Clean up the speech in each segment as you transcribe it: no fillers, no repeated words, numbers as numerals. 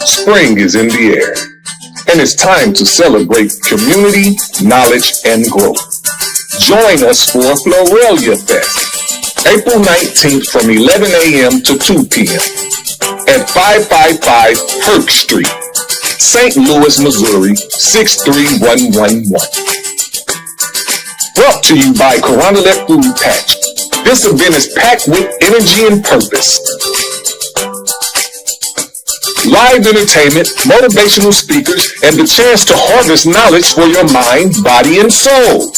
Spring is in the air, and it's time to celebrate community, knowledge, and growth. Join us for Florelia Fest, April 19th from 11 a.m. to 2 p.m. at 555 Herc Street, St. Louis, Missouri, 63111. Brought to you by Carondelet Food Patch. This event is packed with energy and purpose. Live entertainment, motivational speakers, and the chance to harvest knowledge for your mind, body, and soul.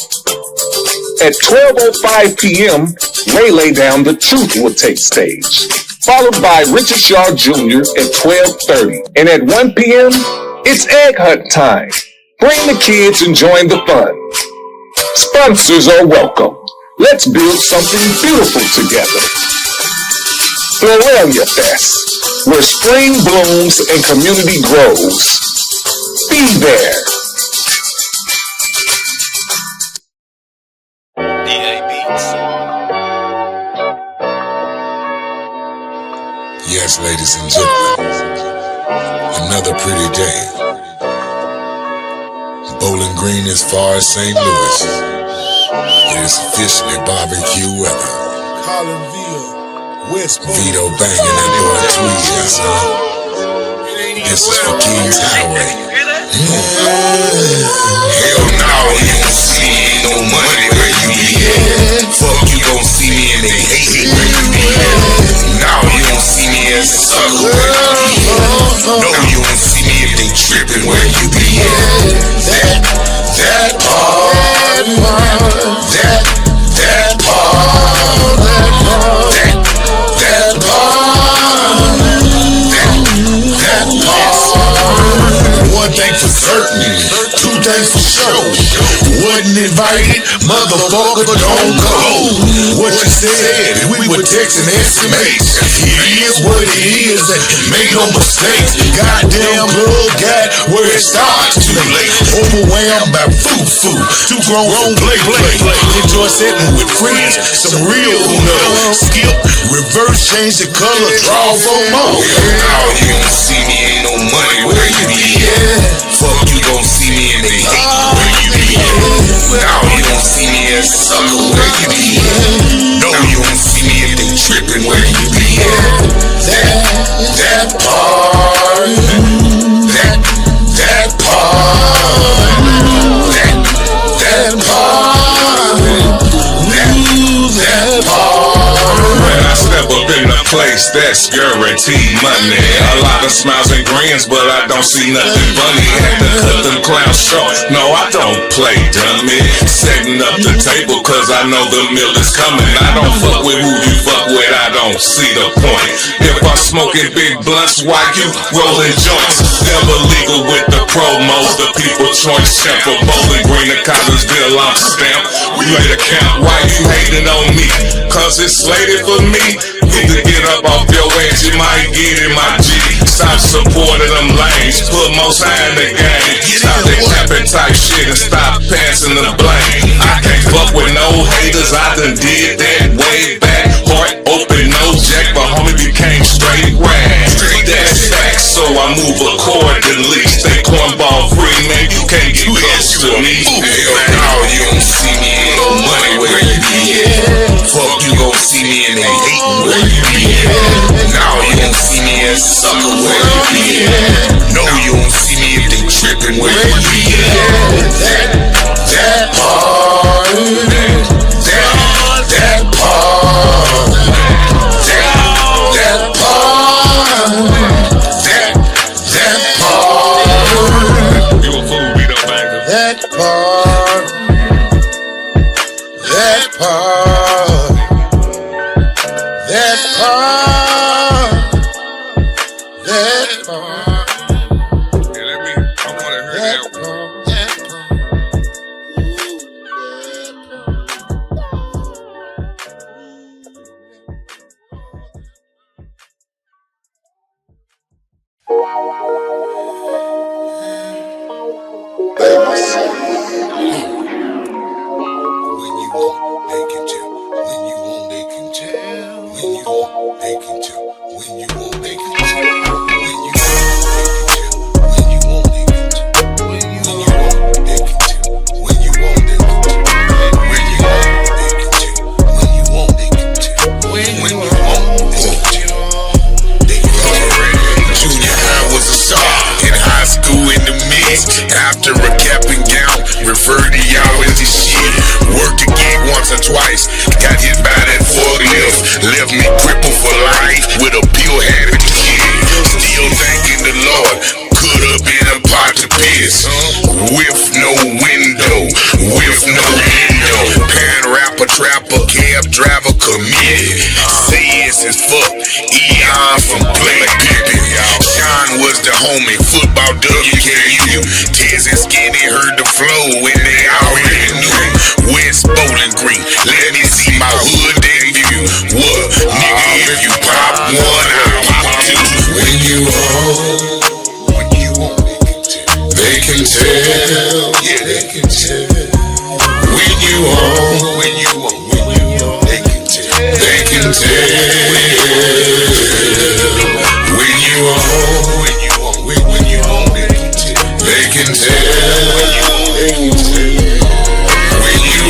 At 12:05 p.m., Ray Lay Down the Truth will take stage, followed by Richard Shaw Jr. at 12:30. And at 1 p.m., it's Egg Hunt time. Bring the kids and join the fun. Sponsors are welcome. Let's build something beautiful together. Florelia Fest, where spring blooms and community grows. Be there. Yes, ladies and gentlemen, another pretty day. Bowling Green as far as St. Louis. It is officially barbecue weather. Vito banging that boy Tweez, son. This is for Kings Highway. Hell no, you don't see me, ain't no money where you be at. Fuck, you don't see me and they hate it where you be at. No, you don't see me as a sucker where you be at. No, you don't see me if they tripping where you be at. That part, that part. One thing for certain, two things for sure. Wasn't invited, motherfucker, don't go. What you said, we were texting estimates. It is what it is, and make no mistakes. Goddamn club got where it starts too late. Overwhelmed by food. Too grown play. Enjoy setting with friends, some real love. Skip, reverse, change the color, draw for more. Now you don't see me, ain't no money where you be at. Fuck, you don't see me and they hate where you be at. Now you don't see me as a sucker where you be at. No, you don't see me if they tripping where you be at. That part, that part, that part. When I step up in the place, that's guaranteed money. A lot of smiles and grins, but I don't see nothing funny. Had to cut them clowns short. No, I don't play dummy. Setting up the table, cause I know the meal is coming. I don't fuck with who you fuck with, I don't see the point. If I'm smoking big blunts, why you rolling joints? Never legal with the promos, the people choice champ for Bowling Green and Collinsville, I'm stamped. We made a count, why you hating on me? Cause it's slated for me. Need to get up off your ass, you might get in my G. Stop supporting them lanes, put most high in the game. Stop that capping type shit and stop passing the blame. I can't fuck with no haters, I done did that way back. Heart open, no jack, but homie became straight rap. That's facts, so I move accordingly. Stay cornball free, man, you can't get close to me. Hell no, you don't see me, ain't no money where you be at. Fuck, you gon' see me and they hatin' where you be at. Now you don't see me as a sucker where you be at. No, you don't see me if they trippin' where you be at. That part, that part, that part. You a fool, we don't bang them. That part, that part, that part, that part. Yeah, I wanna hear that one. When you want, they can tell. When you want, they can tell. When you want, they can tell. When you want, they can tell. got hit by that forklift. Left me crippled for life with a pure habit. Still thanking the Lord. Could have been a pot to piss. With no window. With no window. Parent rapper, trapper, cab driver, committed. Says as fuck. Eon from Blake Pippin. Sean was the homie. Football WKU. Tez and Skinny heard the flow when they already knew. West Bowling Green. Let me see my hood debut. What? Nigga, if you pop one, I'll pop two. When you own, they can tell. Yeah, they can tell. When you own, they can tell. They can tell. When you own, they can tell. They can tell. When you own, they can tell. When you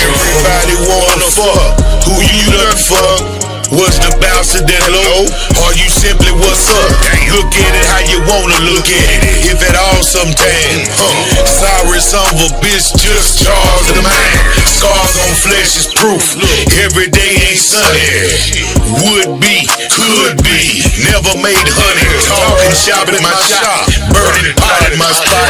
everybody wanna fuck, who you done fuck? Was the bouncer that low, or you simply what's up? Look at it how you wanna look at it, if at all sometime. Sorry son of a bitch, just charge the mind. Scars on flesh is proof, every day ain't sunny. Would be, could be, never made honey. Talking shop at my shop, burning pot at my spot.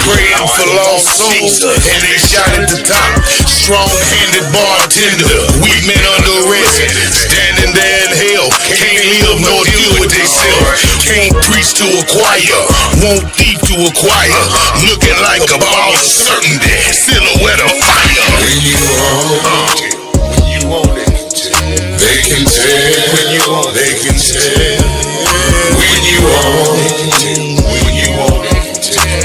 Praying for lost souls, and they shot at the top. Strong-handed bartender, weak men under arrest. Standing there in hell, can't live nor deal with themselves. Can't preach to a choir, won't thief to acquire. Looking like a ball of certainty, silhouette of fire. When you want it, they can tell. When you want, they can tell. When you want it,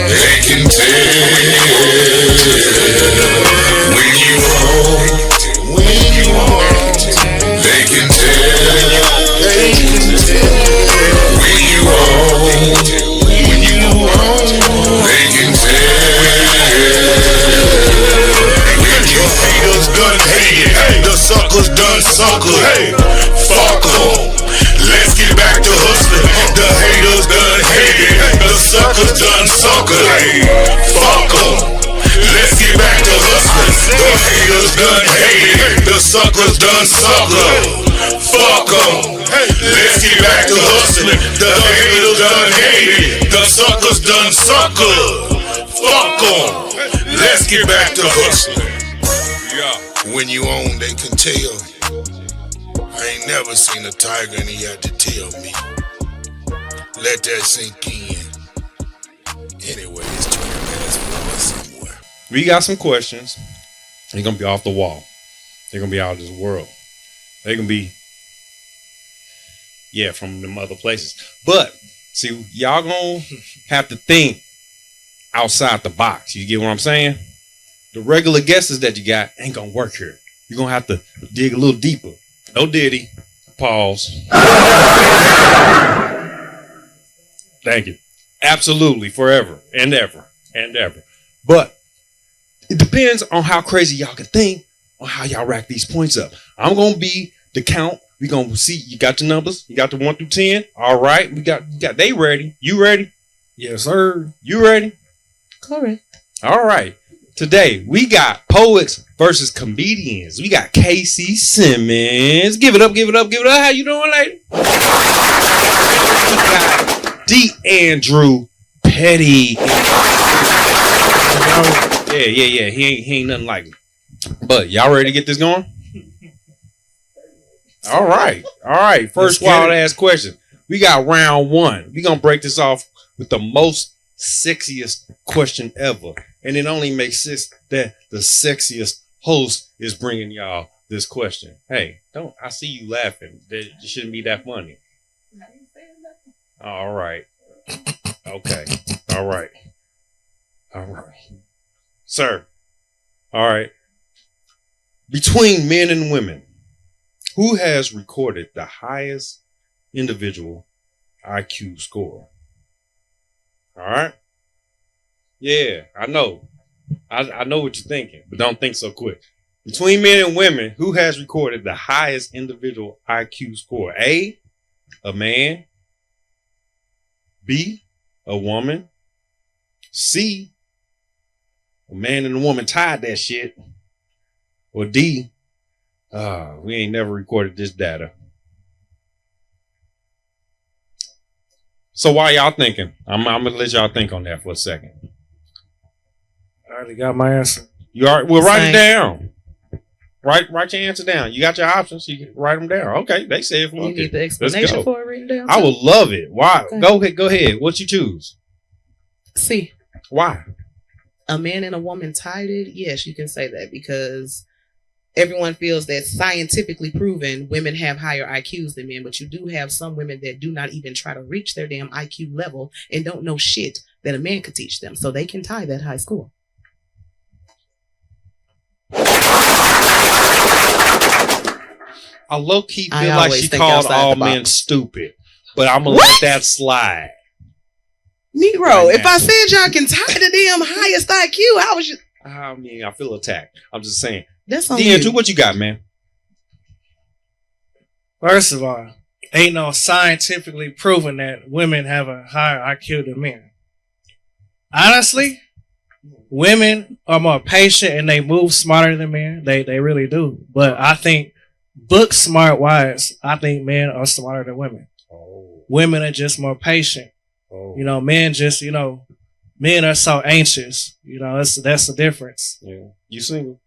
they can tell. When you want, they can tell. When you want, they can tell. When your haters done hated, the suckers done sucker. Hey, fuck 'em. Let's get back to hustling. The haters done hated, the suckers done sucker. Hey, fuck 'em. Let's get back to hustling. The haters done hated, the suckers done sucker. Fuck 'em. Let's get back to hustling. The haters done hated, the suckers done sucker. Fuck 'em. Let's get back to hustling. When you own, they can tell. I ain't never seen a tiger and he had to tell me. Let that sink in. Anyway, it's 20 minutes for somewhere. We got some questions. They're going to be off the wall. They're going to be out of this world. They're going to be, from them other places. But, see, y'all going to have to think outside the box. You get what I'm saying? The regular guesses that you got ain't going to work here. You're going to have to dig a little deeper. No Diddy. Pause. Thank you. Absolutely. Forever and ever and ever. But it depends on how crazy y'all can think on how y'all rack these points up. I'm going to be the count. We're going to see. You got the numbers. You got the 1 through 10. All right. We got they ready. You ready? Yes, sir. You ready? Correct. All right. Today, we got poets versus comedians. We got Casey Simmons. Give it up, give it up, give it up. How you doing, lady? We got DeAndrew Petty. Yeah. He ain't nothing like me. But y'all ready to get this going? All right. First wild ass question. We got round 1. We're going to break this off with the most sexiest question ever. And it only makes sense that the sexiest host is bringing y'all this question. Hey, I see you laughing. It shouldn't be that funny. All right. Okay. All right. Sir. All right. Between men and women, who has recorded the highest individual IQ score? All right. Yeah, I know. I know what you're thinking, but don't think so quick. Between men and women, who has recorded the highest individual IQ score? A man. B, a woman. C, a man and a woman tied that shit. Or D, we ain't never recorded this data. So why y'all thinking? I'm gonna let y'all think on that for a second. I already got my answer. You are. Well, write it down. Write your answer down. You got your options. You can write them down. Okay, they said. You need the explanation for it written down. I would love it. Why? Okay. Go ahead. What you choose? C. Why? A man and a woman tied it. Yes, you can say that because everyone feels that scientifically proven women have higher IQs than men, but you do have some women that do not even try to reach their damn IQ level and don't know shit that a man could teach them, so they can tie that high score. I low-key feel like she called all men stupid, but I'm going to let that slide. Negro, right, if I said y'all can tie the damn highest IQ, how was you? I mean, I feel attacked. I'm just saying. That's on DeAndrew, what you got, man? First of all, ain't no scientifically proven that women have a higher IQ than men. Honestly, women are more patient and they move smarter than men. They really do. But I think book smart wise, I think men are smarter than women. Oh. Women are just more patient. Oh. You know, men just, men are so anxious. That's the difference. Yeah. You single?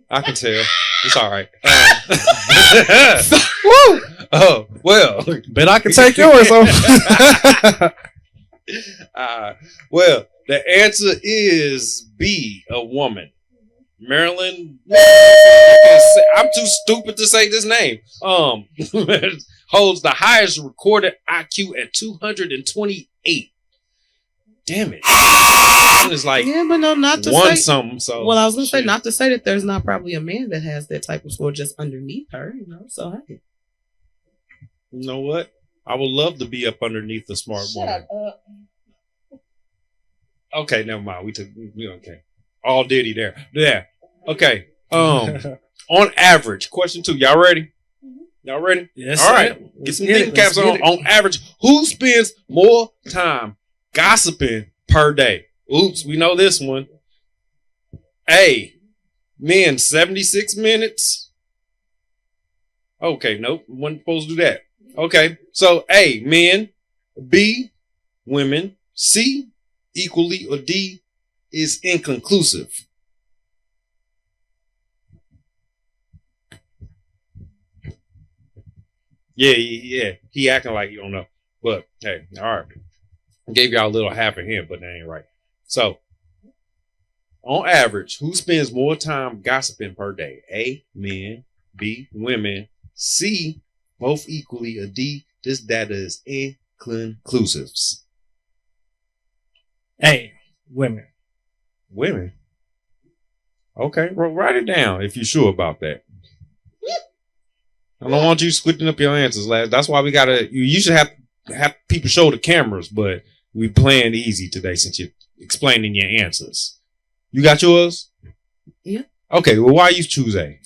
I can tell. It's all right. Woo! Oh, well. Bet I can take yours off. Well, the answer is B, a woman. Marilyn, I'm too stupid to say this name. Holds the highest recorded IQ at 228. Damn it. It's like but no, not to one say something. So well, I was gonna say not to say that there's not probably a man that has that type of score just underneath her, So hey. You know what? I would love to be up underneath the smart woman. Okay, never mind. We okay. All Diddy there. Yeah. Okay. On average, question 2. Y'all ready? Y'all ready? Yes. All right. Get some thinking caps on. On average, who spends more time gossiping per day? Oops, we know this one. A, men 76 minutes. Okay, nope. Wasn't supposed to do that. Okay. So A, men. B, women. C, equally, or D is inconclusive. Yeah. He acting like you don't know. But hey, all right. I gave y'all a little half a hint, but that ain't right. So, on average, who spends more time gossiping per day? A, men. B, women. C, both equally, or D, this data is inconclusives. A, women. Women? Okay, well, write it down if you're sure about that. I don't want you splitting up your answers, lad. That's why you usually have people show the cameras, but we playing easy today since you're explaining your answers. You got yours? Yeah. Okay, well, why you choose A?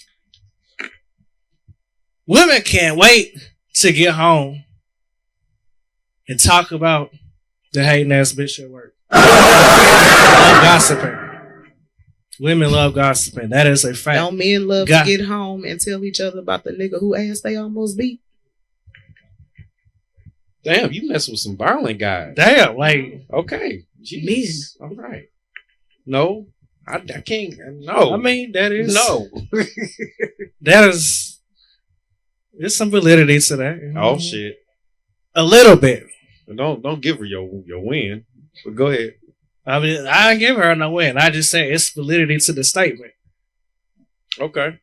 Women can't wait to get home and talk about the hating ass bitch at work. Love gossiping. Women love gossiping. That is a fact. Don't men love to get home and tell each other about the nigga who ass they almost beat? Damn, you mess with some violent guys. Damn, like okay, jeez. Men. All right. No, I can't. No, I mean that is no. That is. There's some validity to that. Oh shit. A little bit. Don't give her your win. But go ahead. I mean, I didn't give her no win. I just say it's validity to the statement. Okay.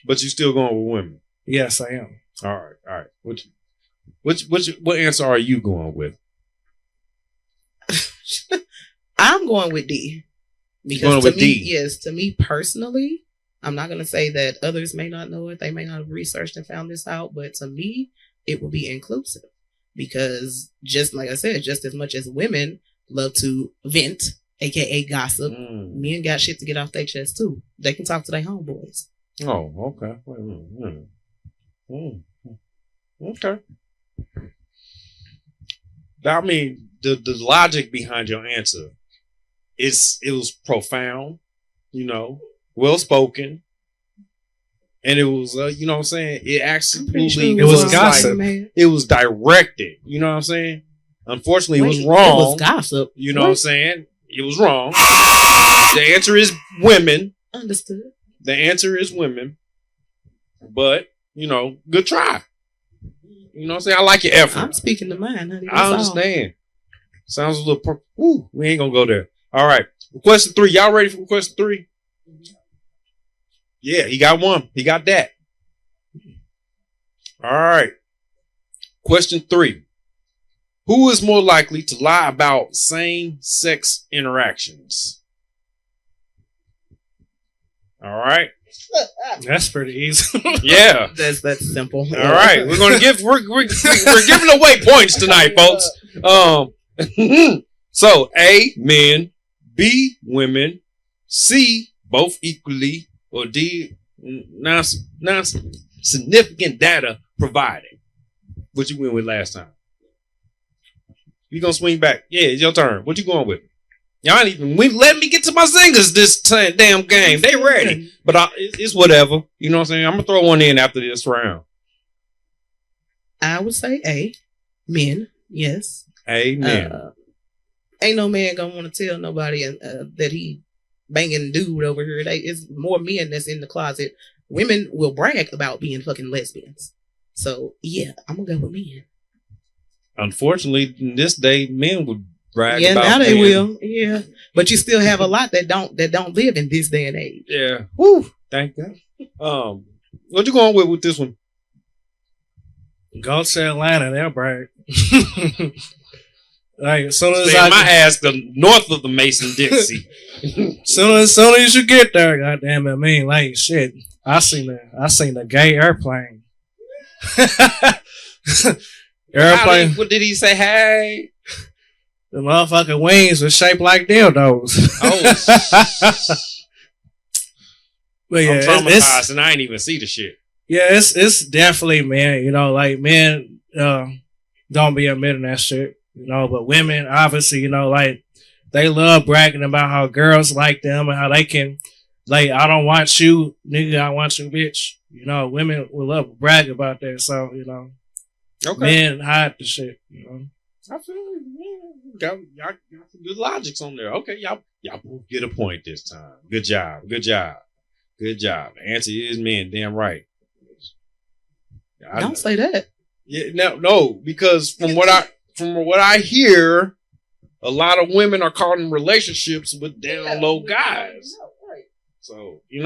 But you still going with women? Yes, I am. All right. What answer are you going with? I'm going with D. Because to me personally, I'm not going to say that others may not know it. They may not have researched and found this out. But to me, it will be inclusive. Because just like I said, just as much as women love to vent, aka gossip, men got shit to get off their chest too. They can talk to their homeboys. Oh, okay. Okay. I mean, the logic behind your answer it was profound, well spoken, and it was you know what I'm saying. It actually sure it was gossip. It was directed. You know what I'm saying. Unfortunately, it was wrong. It was gossip. You know what I'm saying. It was wrong. The answer is women. Understood. The answer is women. But good try. You know what I'm saying? I like your effort. I'm speaking to mine, honey. I understand. Sounds a little. We ain't gonna go there. All right. Question 3. Y'all ready for question 3? Yeah, he got one. He got that. All right. Question 3. Who is more likely to lie about same-sex interactions? All right. That's pretty easy. Yeah. That's simple. All right. We're gonna we're giving away points tonight, folks. So A, men, B, women, C, both equally, or D, non-significant data provided. What you went with last time? You gonna swing back? Yeah, it's your turn. What you going with? Y'all ain't even let me get to my singers this damn game. They ready, but it's whatever. You know what I'm saying? I'm gonna throw one in after this round. I would say A, men. Yes. A, men. Ain't no man gonna want to tell nobody that he banging dude over here. It's more men that's in the closet. Women will brag about being fucking lesbians. So yeah, I'm gonna go with men. Unfortunately, in this day, men would brag about. Yeah, now they will. Yeah, but you still have a lot that don't live in this day and age. Yeah. Woo. Thank God. What you going with this one? Go to Atlanta, they'll brag. Like as soon as my ass the north of the Mason-Dixie. soon as you get there, goddamn it, I mean, like shit. I seen the gay airplane. Airplane. What did he say? Hey, the motherfucking wings were shaped like dildos. Oh, but yeah, I'm traumatized and I ain't even see the shit. Yeah, it's definitely men. Like men don't be admitting that shit. But women obviously, like they love bragging about how girls like them and how they can, like, I don't want you, nigga, I want you, bitch. Women will love to brag about that. So, Okay. Men hide the shit. I feel y'all got some good logics on there. Okay, y'all both get a point this time. Good job. The answer is men. Damn right. Don't say that. Yeah, no, because from what I hear, a lot of women are caught in relationships with down low guys. So, in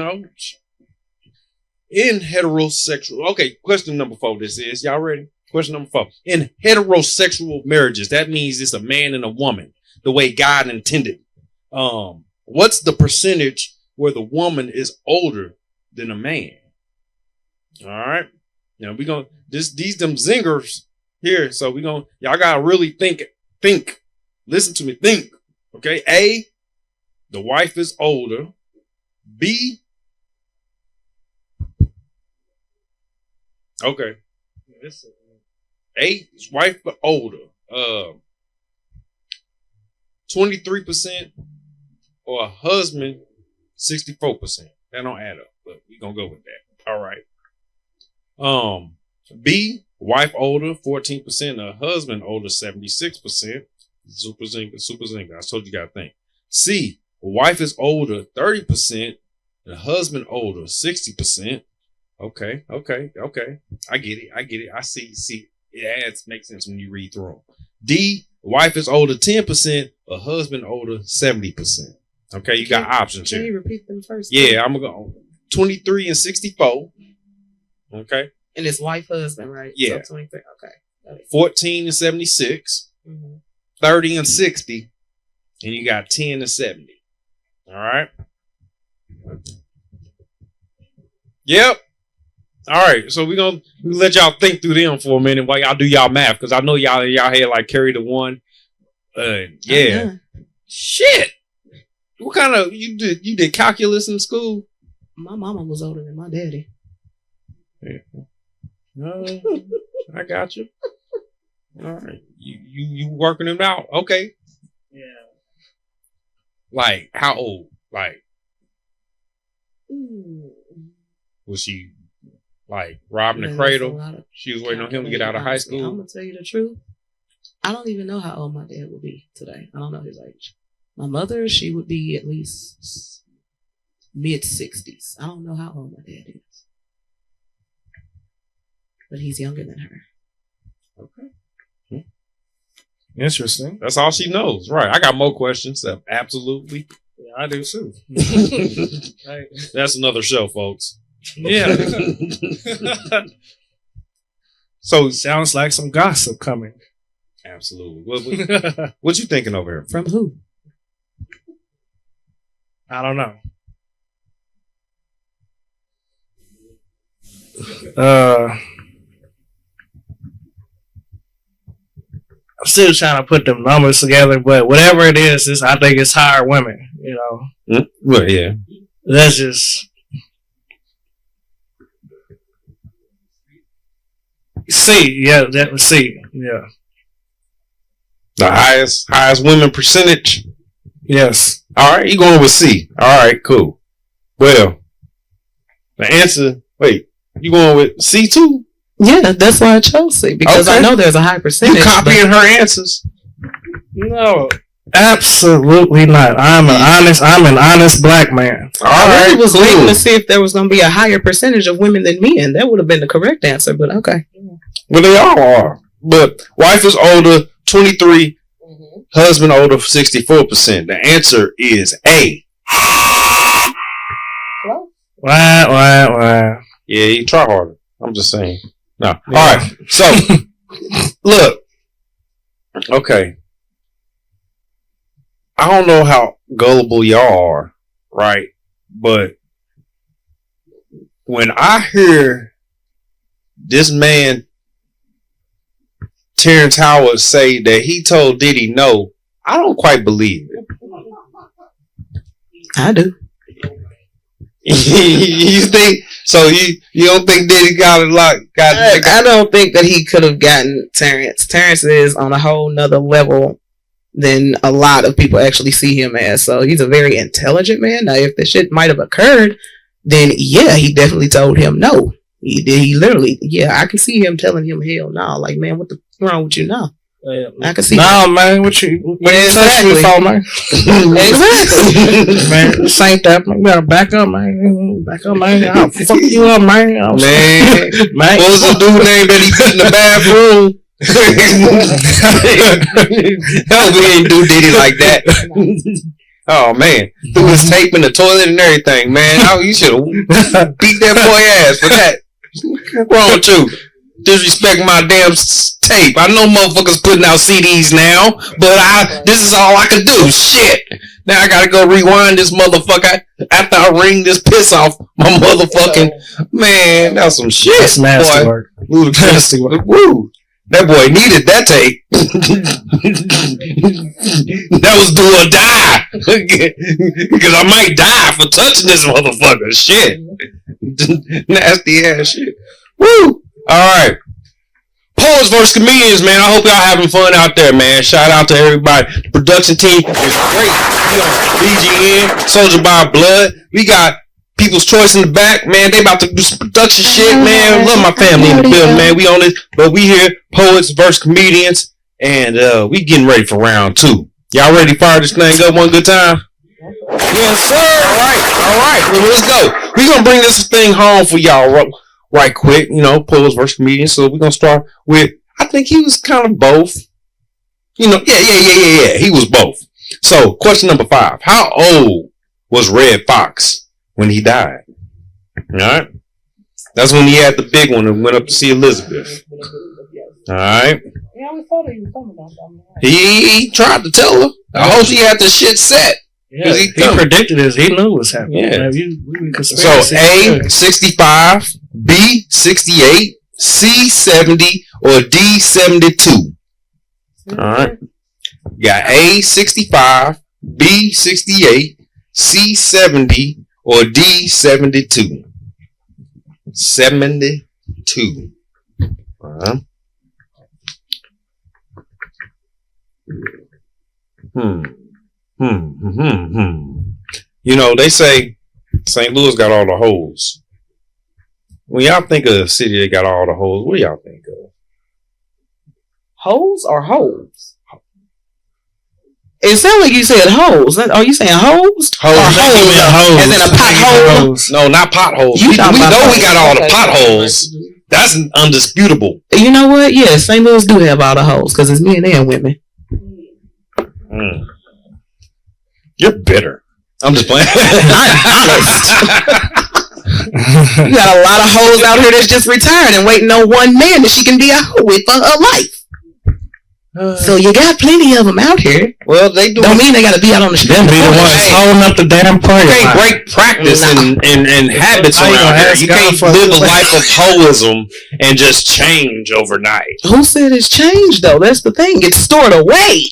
heterosexual. Okay, question number 4. This is y'all ready? Question number 4. In heterosexual marriages, that means it's a man and a woman, the way God intended. What's the percentage where the woman is older than a man? All right. Now we gonna these them zingers here. So y'all gotta really think. Listen to me. Think. Okay. A, the wife is older. B. Okay. A, wife but older. 23%, or a husband 64%. That don't add up, but we gonna go with that. All right. B, wife older 14%, a husband older 76%. Super zinga. I told you gotta think. C, wife is older 30%, the husband older 60%. Okay. I get it. I see. It makes sense when you read through them. D, wife is older 10%, a husband older 70%. Okay, you got options here. Can you repeat them first? Yeah, I'm gonna go 23 and 64. Okay. And it's wife, husband, right? Yeah. So 23. Okay. 14 and 76, 30 and 60, and you got 10 and 70. All right. Yep. All right. So we're gonna let y'all think through them for a minute while y'all do y'all math, because I know y'all had like carry the one. Yeah. Shit. What kind of you did calculus in school? My mama was older than my daddy. Yeah. I got you. All right. You working him out? Okay. Yeah. Like, how old? Like, was she like robbing the cradle? She was waiting on him to get out of high school. I'm gonna tell you the truth. I don't even know how old my dad would be today. I don't know his age. My mother, she would be at least mid-60s. I don't know how old my dad is, but he's younger than her. Okay. Interesting. That's all she knows. Right. I got more questions. Absolutely. Yeah, I do too. Right. That's another show, folks. Yeah. So sounds like some gossip coming. Absolutely. What you thinking over here? From who? I don't know. I'm still trying to put them numbers together, but whatever it is, I think it's higher women. You know. Well, yeah. That's just. C, yeah, that was C, yeah. The highest women percentage. Yes. All right, you going with C. All right, cool. Well, the answer. Wait, you going with C too? Yeah, that's why I chose C because I know there's a high percentage. You copying her answers? No, absolutely not. I'm an honest black man. I really was waiting to see if there was going to be a higher percentage of women than men. That would have been the correct answer, but okay. Well, they all are. But wife is older, 23. Husband older, 64%. The answer is A. Why? Yeah, you try harder. I'm just saying. No. Yeah. All right. So, look. Okay. I don't know how gullible y'all are, right? But when I hear this man, Terrence Howard, say that he told Diddy no, I don't quite believe it. I do. You think so? You don't think Diddy got a lot? I don't think that he could have gotten Terrence. Terrence is on a whole nother level than a lot of people actually see him as. So he's a very intelligent man. Now, if the shit might have occurred, then yeah, he definitely told him no. He did. He literally, yeah, I can see him telling him hell no. Like, man, what's wrong with you now? I can see. No, man, what you exactly. For, man? Exactly. Man, this ain't that. Man, you gotta back up, man. Back up, man. I'll fuck you up, man. Man, what was the dude name that he put in the bathroom? Hell, we ain't do Diddy like that. Oh man, threw his tape in the toilet and everything, man. Oh, you should have beat that boy ass for that. What's wrong with you? Disrespect my damn tape. I know motherfuckers putting out CDs now, but this is all I can do. Shit. Now I gotta go rewind this motherfucker after I wring this piss off my motherfucking man. That's some shit. That's nasty work. Nasty work. Woo. That boy needed that tape. That was do or die. Because I might die for touching this motherfucker. Shit. Nasty ass shit. Woo. Alright. Poets versus comedians, man. I hope y'all having fun out there, man. Shout out to everybody. The production team is great. We on BGN, Soldier by Blood. We got People's Choice in the back, man. They about to do some production shit, man. Love my family in the building, man. We on it, but we here, Poets versus Comedians, and we getting ready for round 2. Y'all ready to fire this thing up one good time? Yes, sir. All right. Well, let's go. We gonna bring this thing home for y'all right quick. You know, Poets versus Comedians. So we gonna start with. I think he was kind of both. You know, yeah. He was both. So, question number 5: how old was Red Fox when he died? All right. That's when he had the big one and went up to see Elizabeth. All right. He tried to tell her. I hope she had the shit set. Yeah, he predicted this. He knew what was happening. Yeah. So A, 65, B, 68, C, 70, or D, 72. All right. You got A, 65, B, 68, C, 70, or D, 72. 72. You know, they say St. Louis got all the holes. When y'all think of a city that got all the holes, what do y'all think of? Holes or holes? It sounds like you said holes. Are you saying holes? Holes. As in a pothole? No, not potholes. We know we got all the potholes. That's undisputable. You know what? Yeah, St. Louis do have all the holes because it's men and women. You're bitter. I'm just playing. I'm honest. You got a lot of hoes out here that's just retired and waiting on one man that she can be a hoe with for her life. So you got plenty of them out here. Well, they don't mean they got to be out on the street. Be the ones holding up the damn party. You can't break practice and habits around here. You can't live a life of hoism and just change overnight. Who said it's changed though? That's the thing. It's stored away.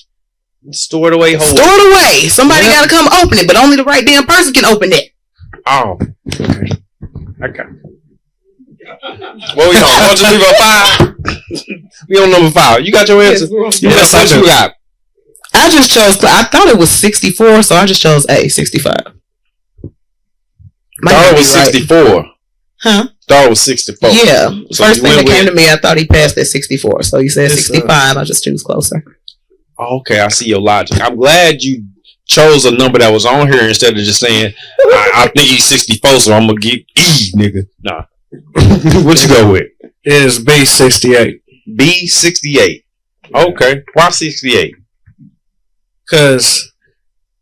Stored away. Stored away. Somebody got to come open it, but only the right damn person can open it. Oh, okay. What we on? 1, 2, 3, 4, 5. We on number 5. You got your answer. Yes, what you got? I just chose. I thought it was 64, so I just chose A, 65. Thought it was 64. Huh? Thought it was 64. Yeah. So first thing that came to me, I thought he passed at 64. So you said 65. I just choose closer. Okay, I see your logic. I'm glad you chose a number that was on here instead of just saying, I think he's 64, so I'm going to get E, nigga. Nah. What you go with? It is B68. B68. Okay. Why 68? Because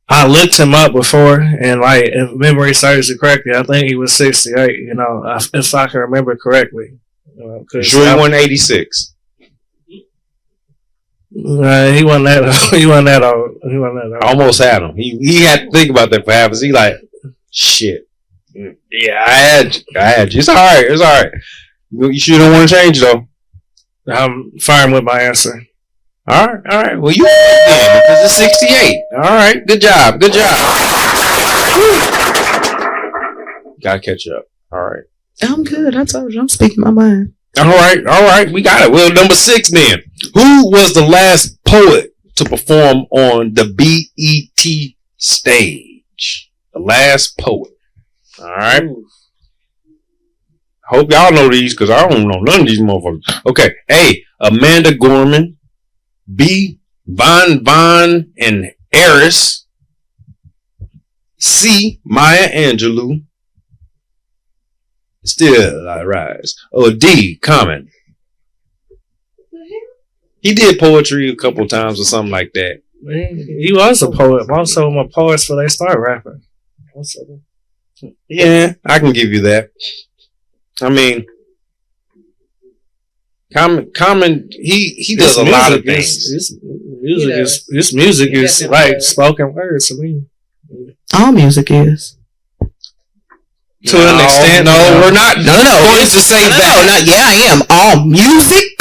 I looked him up before, and like, if memory serves it correctly, I think he was 68. You know, if I can remember correctly. Sure, he won 86. He wasn't that. He wasn't that old. I almost had him. He had to think about that for half. He like, shit. Yeah, I had you. It's all right. It's all right. You sure don't want to change though. I'm fine with my answer. All right. Well, you then because it's 68. All right. Good job. Gotta catch up. All right. I'm good. I told you I'm speaking my mind. All right. We got it. Well, number 6 then. Who was the last poet to perform on the BET stage? The last poet. All right. Hope y'all know these because I don't know none of these motherfuckers. Okay. A. Amanda Gorman. B. Von and Eris. C. Maya Angelou. Still I rise. Or D. Common. He did poetry a couple times or something like that. He was a poet. Most of them are poets before they start rapping. Yeah, I can give you that. I mean, Common, he does a lot of things. His music is like spoken words to me. All music is. To an extent. No, we're not. No. Going to say that. No, yeah, I am. All music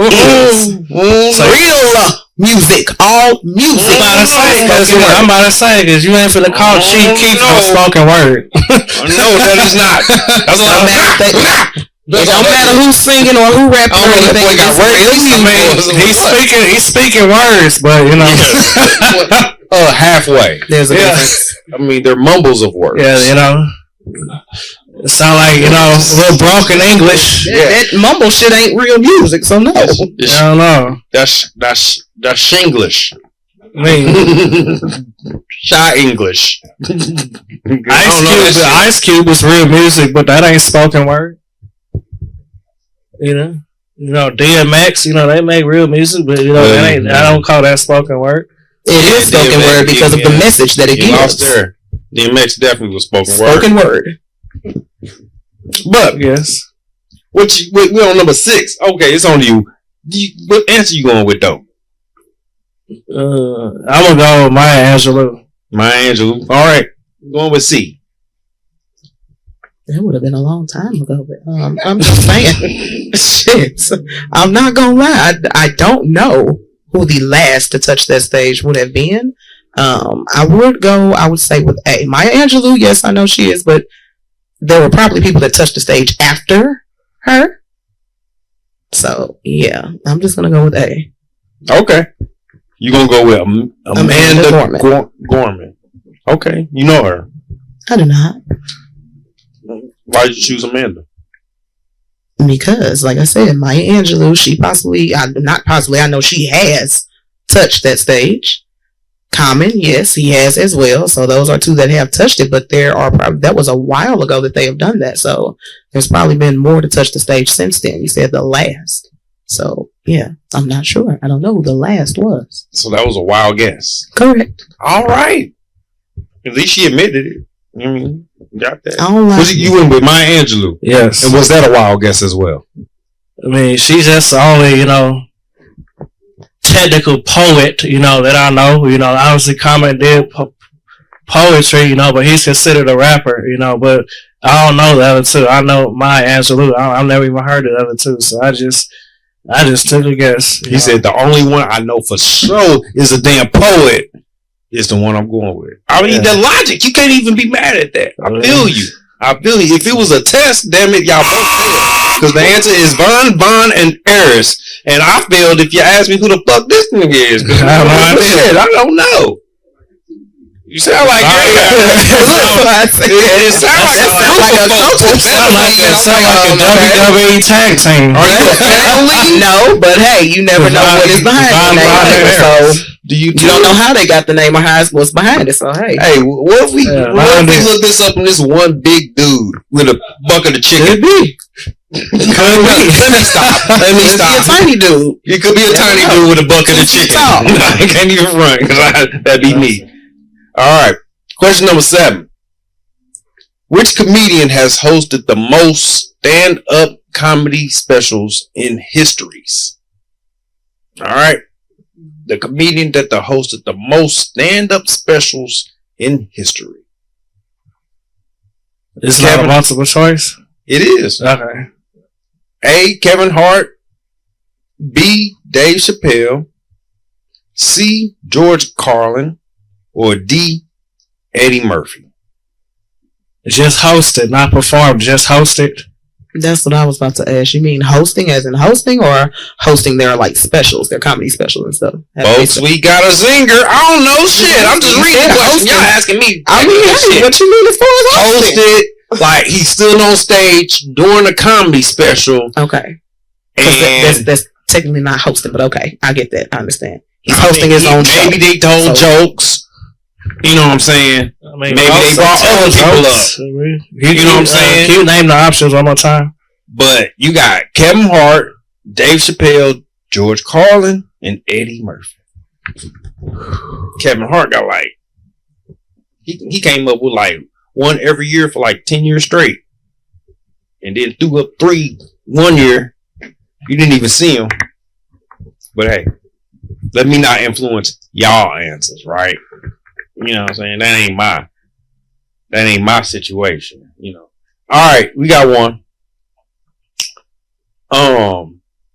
is real music. All music. I'm about to say because you ain't finna call Chief Keef no spoken word. No, that is not. That's a lot of it don't matter who's singing or who rapping or anything. He's speaking words, but you know, halfway. There's a difference. I mean, they're mumbles of words. Yeah, you know. It sound like, you know, a little broken English. That mumble shit ain't real music, so no. I don't know. That's Shinglish. I mean, shy English. Ice Cube is real music, but that ain't spoken word. You know, DMX. You know, they make real music, but you know, that ain't. I don't call that spoken word. It is spoken word because of the message that it gives. Lost there. DMX definitely was spoken word. But yes, we're on number 6. Okay, it's on you. What answer you going with though? I'm gonna go with Maya Angelou. Maya Angelou. All right, going with C. That would have been a long time ago, but I'm just saying. Shit, I'm not gonna lie. I don't know who the last to touch that stage would have been. I would say with A. Maya Angelou, yes, I know she is, but there were probably people that touched the stage after her. So, yeah, I'm just going to go with A. Okay. You gonna go with Amanda Gorman? Okay, you know her. I do not. Why did you choose Amanda? Because, like I said, Maya Angelou, I know she has touched that stage. Common, yes, he has as well. So those are two that have touched it, but that was a while ago that they have done that. So there's probably been more to touch the stage since then. You said the last. So yeah, I'm not sure. I don't know who the last was. So that was a wild guess. Correct. All right. At least she admitted it. I mean, got that. You went with Maya Angelou. Yes. And was that a wild guess as well? I mean, she's just the only, technical poet, that I know. Obviously Common did poetry, but he's considered a rapper, but I don't know the other two. I know Maya Angelou. I've never even heard of the other two, so I just took a guess. He said the only one I know for sure is a damn poet. Is the one I'm going with. I mean, the logic, you can't even be mad at that. I feel you. If it was a test, damn it, y'all both failed. Because the answer is Von, and Eris. And I failed if you ask me who the fuck this nigga is. Because I don't know. You sound like it sounds like a WWE tag team. Are you a family? No, but hey, you never know what is behind the name. So you don't know how they got the name or what's behind it. So hey, what if we look this up and this one big dude with a bucket of chicken? Let me stop. Let me stop. It could be a tiny dude. It could be a tiny dude with a bucket of chicken. I can't even run because that'd be me. All right. Question number 7. Which comedian has hosted the most stand-up comedy specials in histories? All right. The comedian that hosted the most stand-up specials in history. It's not a multiple choice? It is. Okay. A. Kevin Hart. B. Dave Chappelle. C. George Carlin. Or D. Eddie Murphy. Just hosted, not performed. Just hosted. That's what I was about to ask. You mean hosting as in hosting, or hosting their specials, their comedy specials and stuff? Folks, we got a zinger. I don't know shit. I'm just reading the question. Y'all asking me. I mean, what you mean as far as hosting? Hosted, like he's still on stage doing a comedy special. Okay. And that's technically not hosting, but okay, I get that. I understand. He's hosting his own show. Maybe they told jokes. You know what I'm saying? Maybe they brought other people up. You know what I'm saying? Can you name the options one more time? But you got Kevin Hart, Dave Chappelle, George Carlin, and Eddie Murphy. Kevin Hart got he came up with one every year for 10 years straight. And then threw up 3 one year. You didn't even see him. But hey, let me not influence y'all answers, right? You know what I'm saying? That ain't my situation, All right, we got one.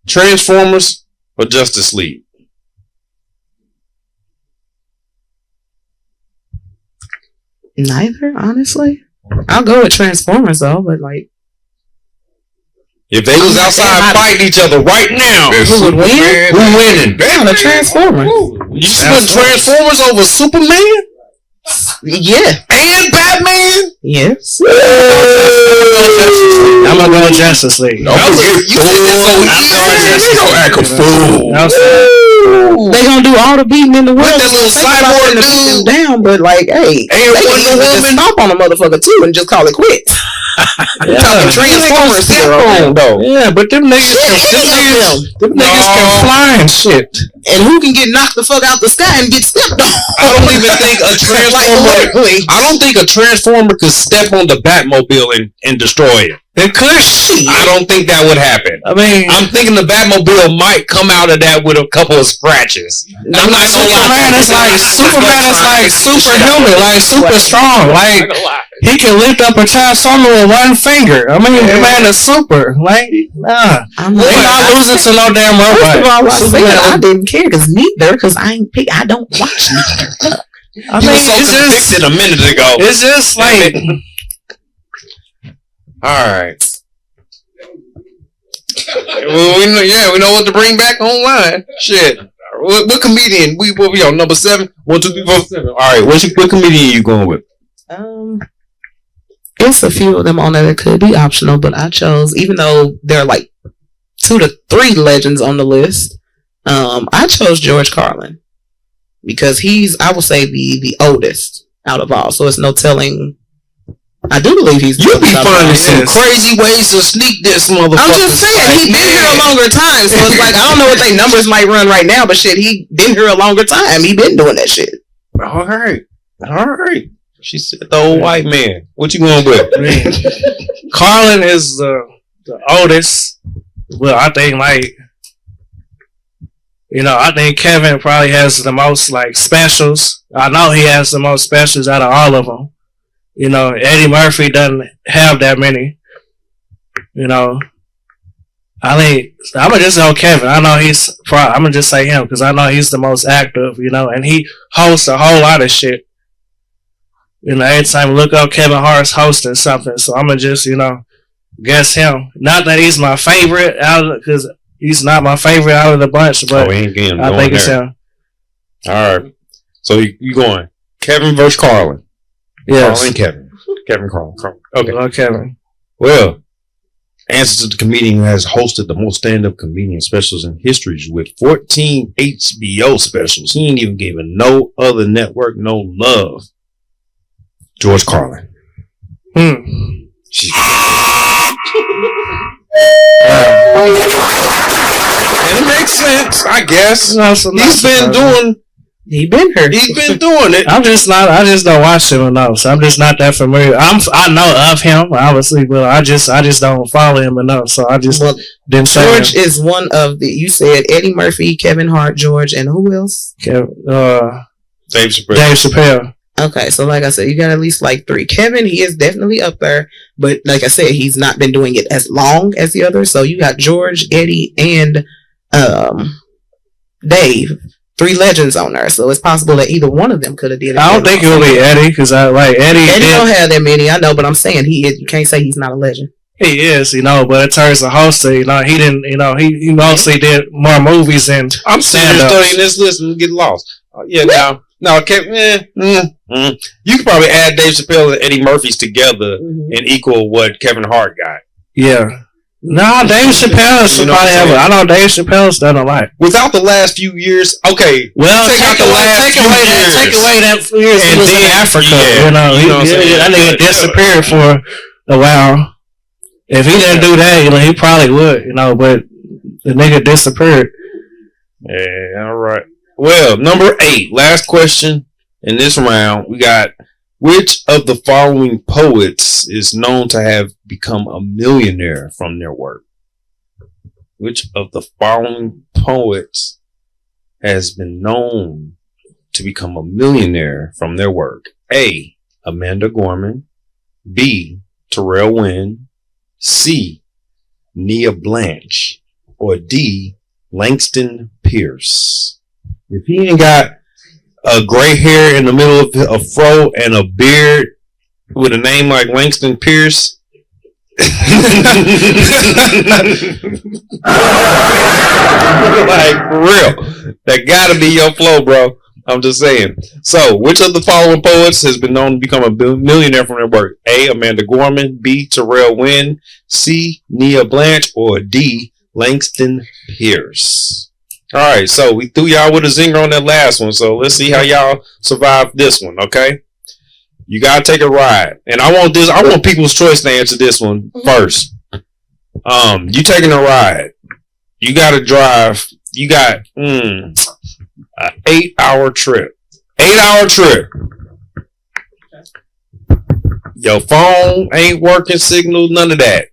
Transformers or Justice League? Neither, honestly. I'll go with Transformers though, but if they was outside fighting each other right now, who would win? Who winning? The Transformers. You put Transformers over Superman? Yeah. And Batman? Yes. I'm gonna go Justice League. You said that so act a fool. They gonna do all the beating in the world. That little cyborg dude down, but hey, they can just stomp on a motherfucker too and just call it quits. Talking Transformers here, though. Yeah, but them niggas can fly and shit. And who can get knocked the fuck out the sky and get stepped on? I don't even think a transformer. I don't think a transformer could step on the Batmobile and destroy it. It could. I don't think that would happen. I mean, I'm thinking the Batmobile might come out of that with a couple of scratches. I'm not gonna lie. Superman is like superhuman, super strong. He can lift up a transformer with one finger. I mean, the man is super. They not losing to no damn robot. First of all, I didn't care because I don't watch neither. I mean, it's just a minute ago. It's just all right. Well, we know what to bring back online. Shit. What comedian? We on number 7? 1, 2, 3, 4, 7. All right, what comedian you going with? It's a few of them on there that could be optional, but I chose, even though there are like 2 to 3 legends on the list, I chose George Carlin because he's, I would say, the oldest out of all. So it's no telling. I do believe he's. You be finding some crazy ways to sneak this motherfucker. I'm just saying, he's been here a longer time, so it's like I don't know what their numbers might run right now, but shit, he been here a longer time. He been doing that shit. All right. She said the old white man. What you going with? Carlin is the oldest. Well, I think I think Kevin probably has the most like specials. I know he has the most specials out of all of them. Eddie Murphy doesn't have that many. I think I'm gonna just say Kevin. I know I'm gonna just say him because I know he's the most active. And he hosts a whole lot of shit. Every time I look up, Kevin Hart's hosting something, so I'm gonna just guess him. Not that he's my favorite because he's not my favorite out of the bunch, but I think it's him. All right, so you going Kevin versus Carlin? Yes. Carlin, Carlin. Okay. Kevin. Well, answer to the comedian who has hosted the most stand-up comedian specials in history with 14 HBO specials. He ain't even given no other network no love. George Carlin. It makes sense, I guess. He's been doing it. I just don't watch him enough, so I'm just not that familiar. I know of him, obviously, but I just don't follow him enough, so I just didn't say George is one of the, you said Eddie Murphy, Kevin Hart, George, and who else? Dave Chappelle. Dave Chappelle. Okay, so like I said, you got at least like 3. Kevin, he is definitely up there, but like I said, he's not been doing it as long as the others. So you got George, Eddie, and Dave. 3 legends on there, so it's possible that either one of them could have did it. I don't think it will be Eddie because I like Eddie. Eddie don't have that many, I know, but I'm saying he is. You can't say he's not a legend. He is, but in terms of hosting, he didn't, he mostly did more movies than I'm studying this list and get lost. No, Kevin. You could probably add Dave Chappelle and Eddie Murphy's together and equal what Kevin Hart got. Yeah. No, Dave Chappelle should probably have it. I know Dave Chappelle's done a lot. Without the last few years, okay. Well, take away that few years he was in Africa. That nigga disappeared for a while. If he didn't do that, he probably would. But the nigga disappeared. Yeah, all right. Well, number 8, last question in this round. We got, which of the following poets is known to have become a millionaire from their work? Which of the following poets has been known to become a millionaire from their work? A. Amanda Gorman. B. Terrell Wynn. C. Nia Blanche. Or D. Langston Pierce. If he ain't got a gray hair in the middle of a fro and a beard with a name like Langston Pierce, like for real, that gotta be your flow, bro. I'm just saying. So, which of the following poets has been known to become a millionaire from their work? A. Amanda Gorman. B. Terrell Wynn. C. Nia Blanche. Or D. Langston Pierce. All right, so we threw y'all with a zinger on that last one. So let's see how y'all survive this one, okay? You gotta take a ride, and I want people's choice to answer this one first. You taking a ride? You gotta drive. You got an 8-hour trip. 8-hour trip. Your phone ain't working, signal, none of that.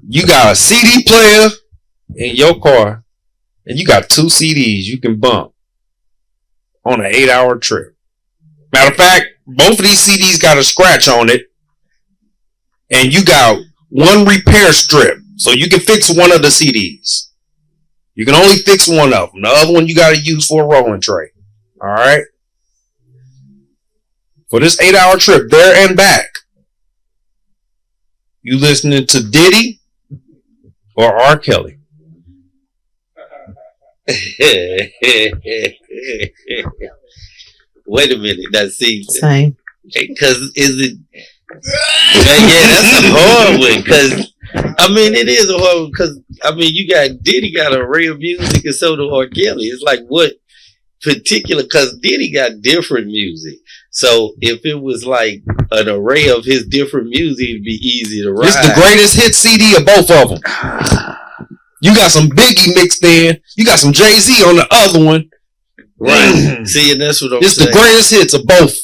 You got a CD player in your car. And you got 2 CDs you can bump on an 8-hour trip. Matter of fact, both of these CDs got a scratch on it. And you got 1 repair strip. So you can fix one of the CDs. You can only fix one of them. The other one you got to use for a rolling tray. Alright? For this 8-hour trip, there and back, you listening to Diddy or R. Kelly? Wait a minute. Now, see, Same. because is it? Yeah, that's a hard one. Because I mean, it is a hard one. Because I mean, you got Diddy got an array of music, and so do R. Kelly. It's like what particular? Because Diddy got different music. So if it was like an array of his different music, it'd be easy to ride. It's the greatest hit CD of both of them. You got some Biggie mixed in. You got some Jay-Z on the other one. Right. See, and that's what I'm saying. It's the greatest hits of both.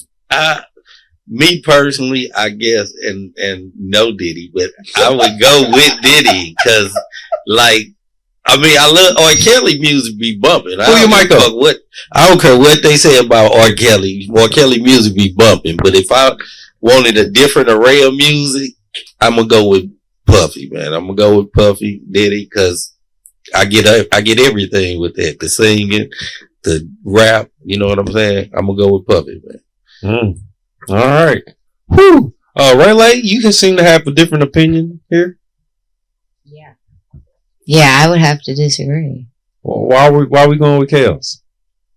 Me personally, I guess, and no Diddy, but I would go with Diddy because, like, I mean, I love R. Kelly music be bumping. Who you might go? I don't care what they say about R. Kelly. R. Kelly music be bumping, but if I wanted a different array of music, I'm gonna go with Puffy, man. I'm gonna go with Puffy, Diddy, because I get everything with that. The singing, the rap, you know what I'm saying? I'm gonna go with Puffy, man. All right. Whew. Ray, you can seem to have a different opinion here. Yeah, I would have to disagree. Well, why are we going with Kels?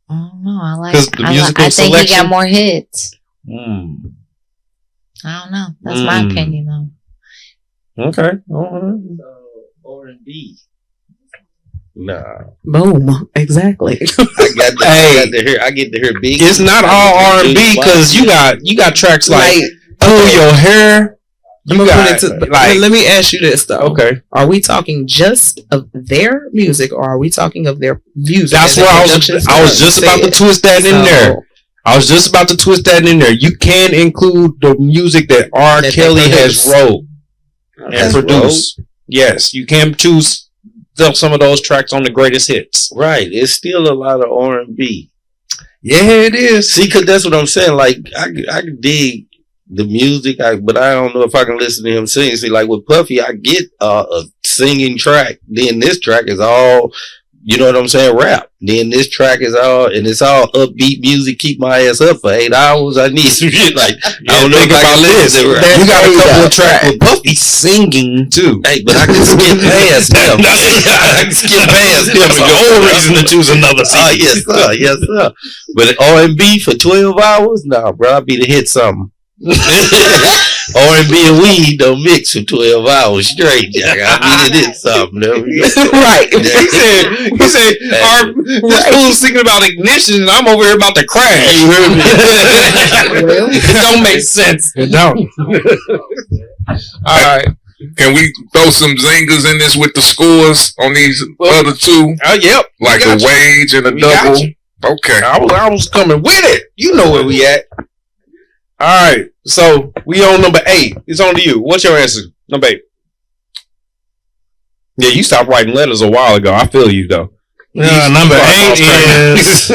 I don't know. I selection? think he got more hits. I don't know. That's my opinion, though. Okay. R&B. Nah. Boom. Exactly. I get to hear big. It's not all R&B because you got tracks like "Pull Your Hair." Let me ask you this though. Okay. Are we talking just of their music, or are we talking of their music? That's where I was just about to twist that in there. I was just about to twist that in there. You can include the music that R. Kelly has wrote and produced. Yes, you can choose some of those tracks on the greatest hits. Right. It's still a lot of R&B. Yeah, it is. See, because that's what I'm saying. Like, I dig the music, but I don't know if I can listen to him sing. See, like with Puffy, I get a singing track. Then this track is all, you know what I'm saying, rap. Then this track is all, and it's all upbeat music. Keep my ass up for 8 hours. I need some shit. Like, I don't know if I can listen to it. You got a couple of tracks with Puffy singing too. Hey, but I can skip past him. I can skip past him. That's the whole reason to choose another CD. Yes, sir. But R&B for 12 hours? Nah, bro, I be to hit something. R&B and weed don't mix for 12 hours straight, Jack. I mean, it is something. Right. He said, this fool's thinking about ignition and I'm over here about to crash. You heard me? It don't make sense. It don't. All right. Can we throw some zingers in this with the scores on these other two? Yep. Like a wage and a double? Okay. I was coming with it. You know where we at. All right, so we on number 8. It's on to you. What's your answer? Number 8. Yeah, you stopped writing letters a while ago. I feel you though. Number 8 is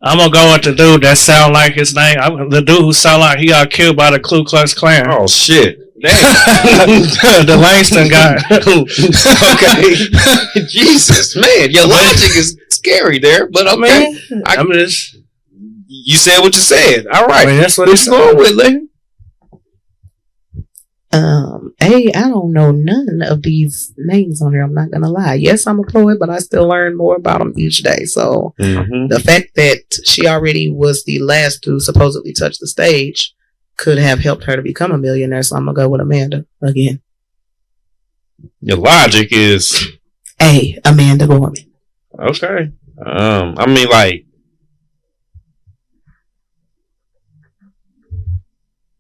I'm gonna go with the dude that sound like his name. The dude who sound like he got killed by the Ku Klux Klan. Oh shit! Damn, the Langston guy. Okay, Jesus, man, your logic is scary there, but okay. I'm just. You said what you said. All right, that's what it's going with, Lynn. I don't know none of these names on here. I'm not gonna lie. Yes, I'm a poet, but I still learn more about them each day. So the fact that she already was the last to supposedly touch the stage could have helped her to become a millionaire. So I'm gonna go with Amanda again. Your logic is Amanda Gorman. Okay. I mean, like.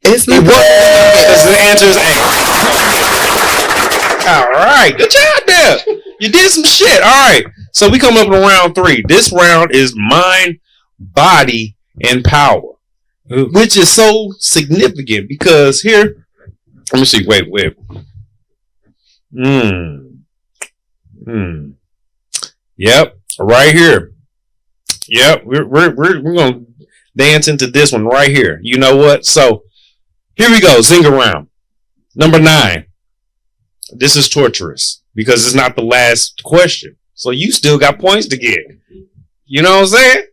It's not. The answer is A. All right, good job there. You did some shit. All right, so we come up to round 3. This round is mind, body, and power, which is so significant because here. Let me see. Wait. Yep, right here. Yep, we're gonna dance into this one right here. You know what? So. Here we go, zinger round. Number 9. This is torturous because it's not the last question. So you still got points to get. You know what I'm saying?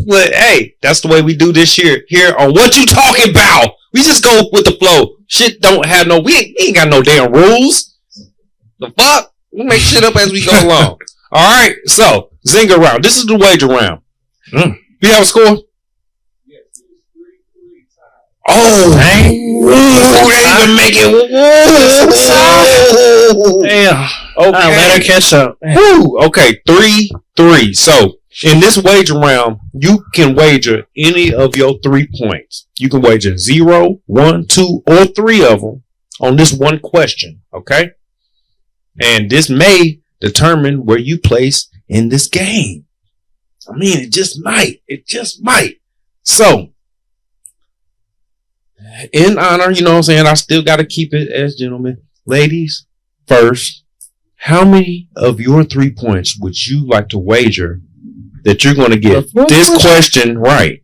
But hey, that's the way we do this here on What You Talking About. We just go with the flow. Shit don't have we ain't got no damn rules. The fuck? We'll make shit up as we go along. All right. So, Zinger round. This is the wager round. Do you have a score? Oh, dang. Ooh, they even make it. Damn. Okay. Let her catch up. Woo. Okay, 3-3. So, in this wager round, you can wager any of your 3 points. You can wager 0, 1, 2, or 3 of them on this one question. Okay? And this may determine where you place in this game. I mean, it just might. It just might. So, in honor, you know what I'm saying? I still got to keep it as gentlemen. Ladies, first, how many of your 3 points would you like to wager that you're going to get this question right?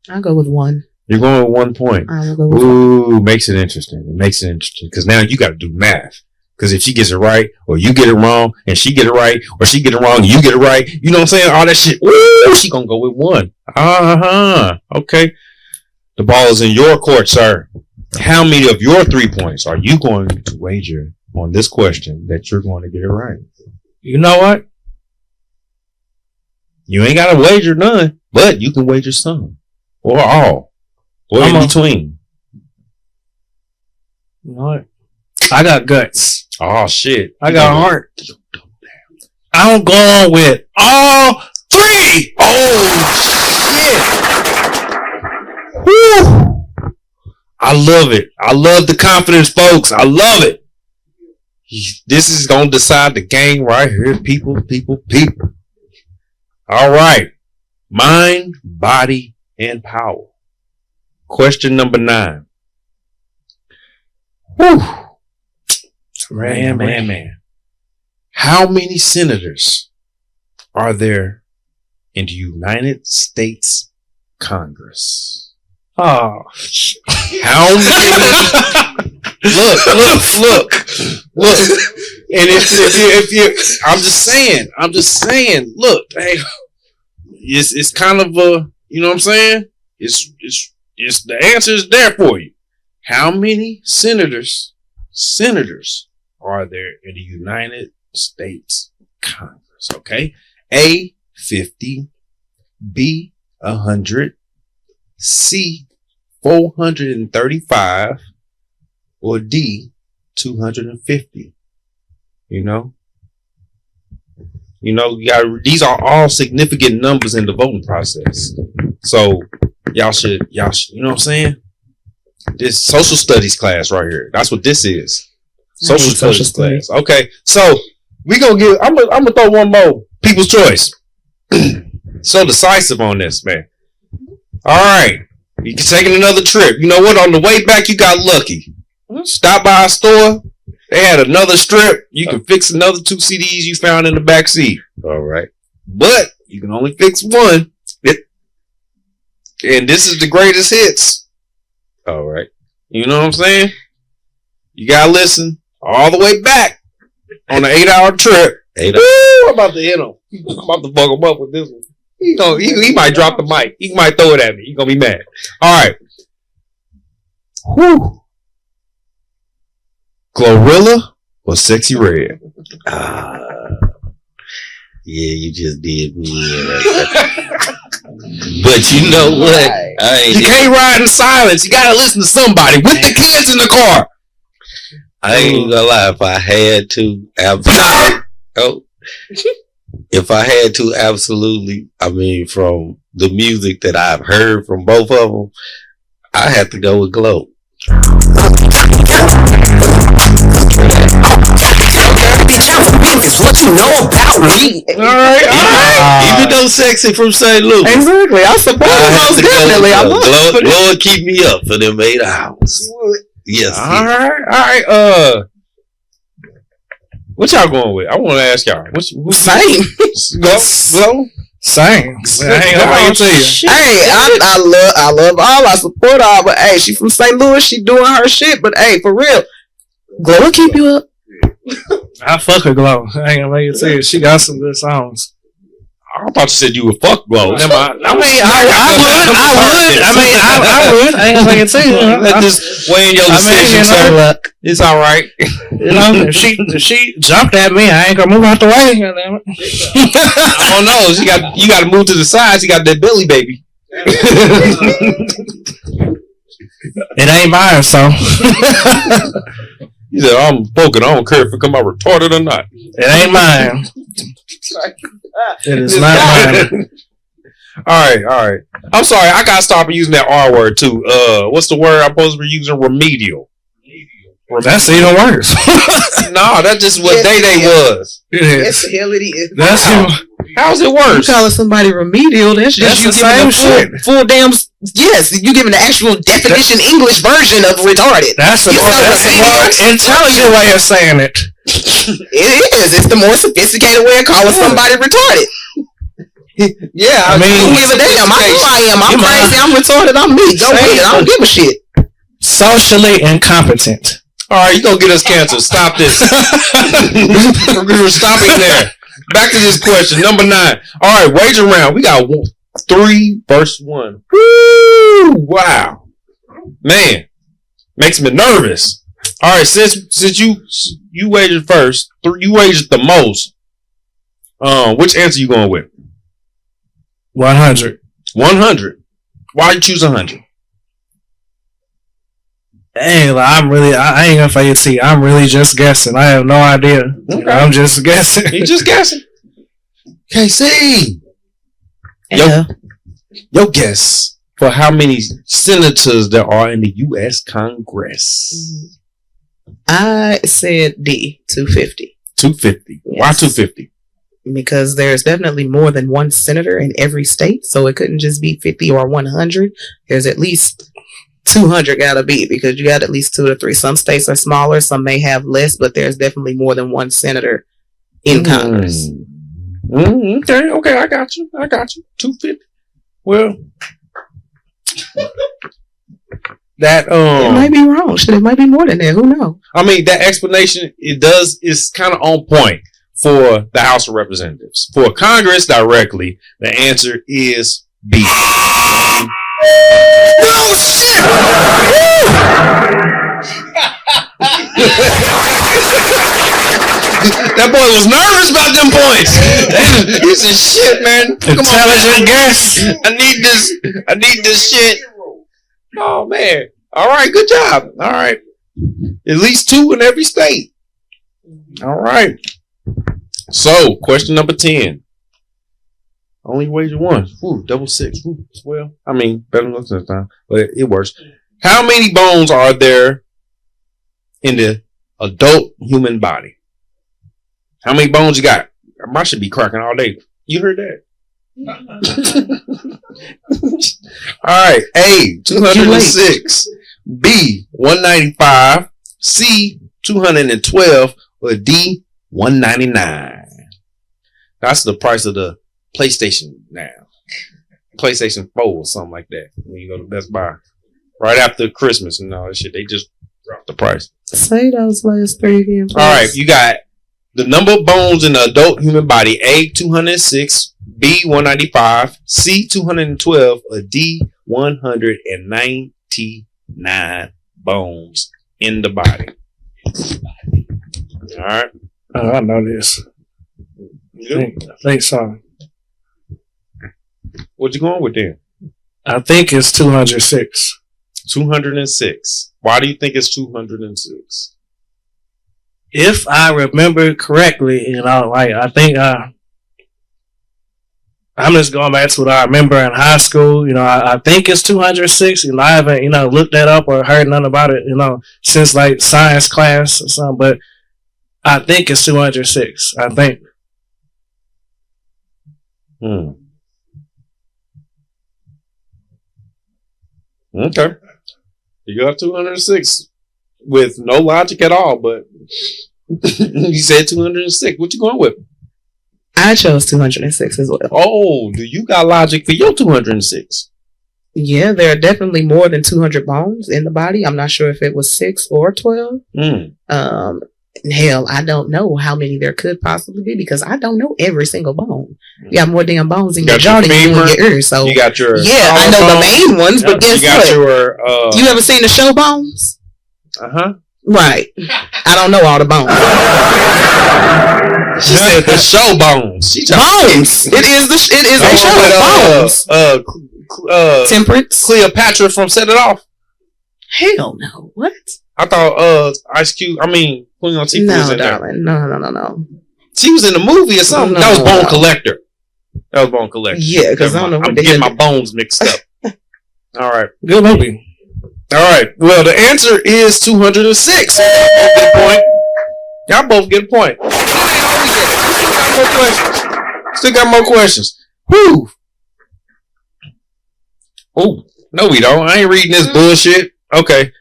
I'll go with 1. You're going with 1 point. I will go with Ooh, makes it interesting. It makes it interesting because now you got to do math. Because if she gets it right, or you get it wrong, and she get it right, or she get it wrong, and you get it right, you know what I'm saying? All that shit. Ooh, she gonna go with 1. Okay. The ball is in your court, sir. How many of your 3 points are you going to wager on this question that you're going to get it right? You know what? You ain't got to wager none, but you can wager some. Or all. Or in between. You know what? I got guts. Oh, shit. I got heart. I'm going with all 3. Oh, shit. Woo. I love it. I love the confidence, folks. I love it. This is going to decide the game right here. People. All right. Mind, body, and power. Question number 9. Whew. Man. How many senators are there in the United States Congress? Oh, how many? Look. And if you, I'm just saying. Look, hey, it's kind of a, you know what I'm saying? It's the answer is there for you. How many senators are there in the United States Congress? Okay. A, 50. B, 100. C, 435. Or D, 250. You know, these are all significant numbers in the voting process. So y'all should, you know what I'm saying? This social studies class right here. That's what this is. Social studies class. Okay. So we gonna give, I'm gonna throw one more people's choice. So decisive on this, man. All right. You can take another trip. You know what? On the way back, you got lucky. Stop by a store. They had another strip. You can fix another 2 CDs you found in the back seat. All right. But you can only fix one. And this is the greatest hits. All right. You know what I'm saying? You got to listen all the way back on an 8-hour trip. 8 hours. Woo, I'm about to hit him. I'm about to fuck him up with this one. He might drop the mic. He might throw it at me. He's going to be mad. All right. Whew. Glorilla or Sexy Red? Yeah, you just did me in right there. But you know what? You can't ride in silence. You gotta listen to somebody with the kids in the car. I ain't gonna lie. If I had to, absolutely. I mean, from the music that I've heard from both of them, I have to go with Glow. What you know about me? All right. Even though Sexy from St. Louis. Exactly. I support it most definitely. I love Lord, keep me up for them 8 hours. Yes. All right. What y'all going with? I want to ask y'all. Same. Glow? Same. Hey, I love all. I support all. But hey, she from St. Louis. She doing her shit. But hey, for real, Glow will keep you up. I fuck her Glow. I ain't gonna let you tell you. She got some good songs. I thought you said you would fuck blow. Never mind. I would. I ain't gonna say it. Let this weigh in your decision. So it's all right. You know, if she jumped at me, I ain't gonna move out the way. Oh no, you got to move to the side. She got that belly baby. It ain't mine, so. He said, I'm poking. I don't care if it come out retarded or not. It ain't mine. It is not mine. All right. I'm sorry. I got to stop using that R word, too. What's the word I'm supposed to be using? Remedial. That's even worse. No, that's just what Day was. Yes, the hell it is. That's how's it worse? You calling somebody remedial? That's you giving a full damn. Yes, you giving the actual definition English version of retarded. That's the more intelligent way of saying it. It is. It's the more sophisticated way of calling somebody retarded. Yeah, I mean, don't give a damn. I know I am. I'm crazy. I'm retarded. I'm me. Go ahead. I don't give a shit. Socially incompetent. All right, you gonna get us canceled. Stop this. We're stopping there. Back to this question. Number 9. All right, wager round. We got 3 versus 1. Woo! Wow. Man. Makes me nervous. All right, since you wagered first, you wagered the most. Which answer you going with? 100. 100. Why you choose 100? Hey, I ain't gonna fake it. See, I'm really just guessing. I have no idea. Okay. I'm just guessing. You just guessing. KC. Yeah. Your guess for how many senators there are in the U.S. Congress? I said D, 250. 250. Yes. Why 250? Because there's definitely more than one senator in every state, so it couldn't just be 50 or 100. There's at least 200 gotta be, because you got at least 2 to 3. Some states are smaller, some may have less, but there's definitely more than one senator in Congress. Okay, I got you. 250. Well, that it might be wrong. Shit, it might be more than that. Who knows? I mean, that explanation is kind of on point for the House of Representatives. For Congress directly, the answer is B. No shit! That boy was nervous about them points. He said, "Shit, man, intelligent guess. I need this shit." Oh man! All right, good job. All right, at least 2 in every state. All right. So, question number 10. Only wager 1. Ooh, double 6. Ooh, well, I mean, better than this time, but it works. How many bones are there in the adult human body? How many bones you got? I should be cracking all day. You heard that? All right. A, 206. B, 195. C, 212. Or D, 199. That's the price of the PlayStation now. PlayStation 4 or something like that. When you go to Best Buy. Right after Christmas and all that shit. They just dropped the price. Say those last 3 again, please. All right. You got the number of bones in the adult human body. A, 206. B, 195. C, 212. Or D, 199 bones in the body. All right. Oh, I know this. I think so. What you going with then? I think it's 206. 206. Why do you think it's 206? If I remember correctly, I think I'm just going back to what I remember in high school. I think it's 206. I haven't, looked that up or heard nothing about it, since like science class or something. But I think it's 206. I think. Okay. You got 206 with no logic at all, but you said 206. What you going with? I chose 206 as well. Oh, do you got logic for your 206? Yeah, there are definitely more than 200 bones in the body. I'm not sure if it was 6 or 12. Hell, I don't know how many there could possibly be because I don't know every single bone. You got more damn bones in your jaw than you do in your ears. So you got your I know the main ones, but guess what? You ever seen the show Bones? Right. I don't know all the bones. She said the show Bones. Bones. It is a show. Bones. Temperance. Cleopatra from Set It Off. Hell no. What? I thought Ice Cube. Queen Latifah was in darling. there. No. She was in the movie or something. That was Bone Collector. Yeah, because I don't know. I'm getting my bones mixed up. All right. Good movie. All right. Well, the answer is 206. Y'all both get a point. Still got more questions. Whew. Oh, no, we don't. I ain't reading this bullshit. Okay.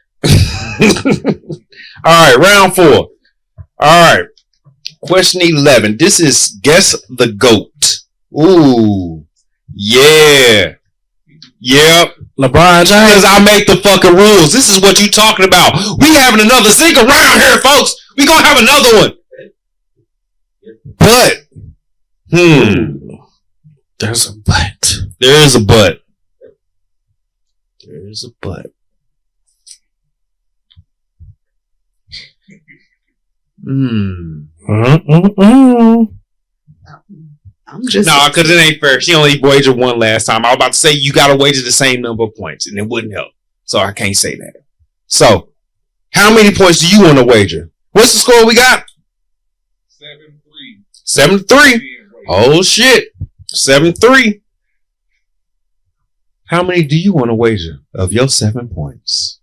All right, round 4. All right, question 11. This is guess the GOAT. Ooh, yeah, yep. LeBron James. Because I make the fucking rules. This is what you talking about. We having another sink around here, folks. We gonna have another one. But, there's a but. There is a but. There is a but. I'm just because it ain't fair. She only wagered one last time. I was about to say you gotta wager the same number of points, and it wouldn't help. So I can't say that. So, how many points do you want to wager? What's the score we got? 7-3. 7-3. Oh shit. 7-3. How many do you want to wager of your 7 points?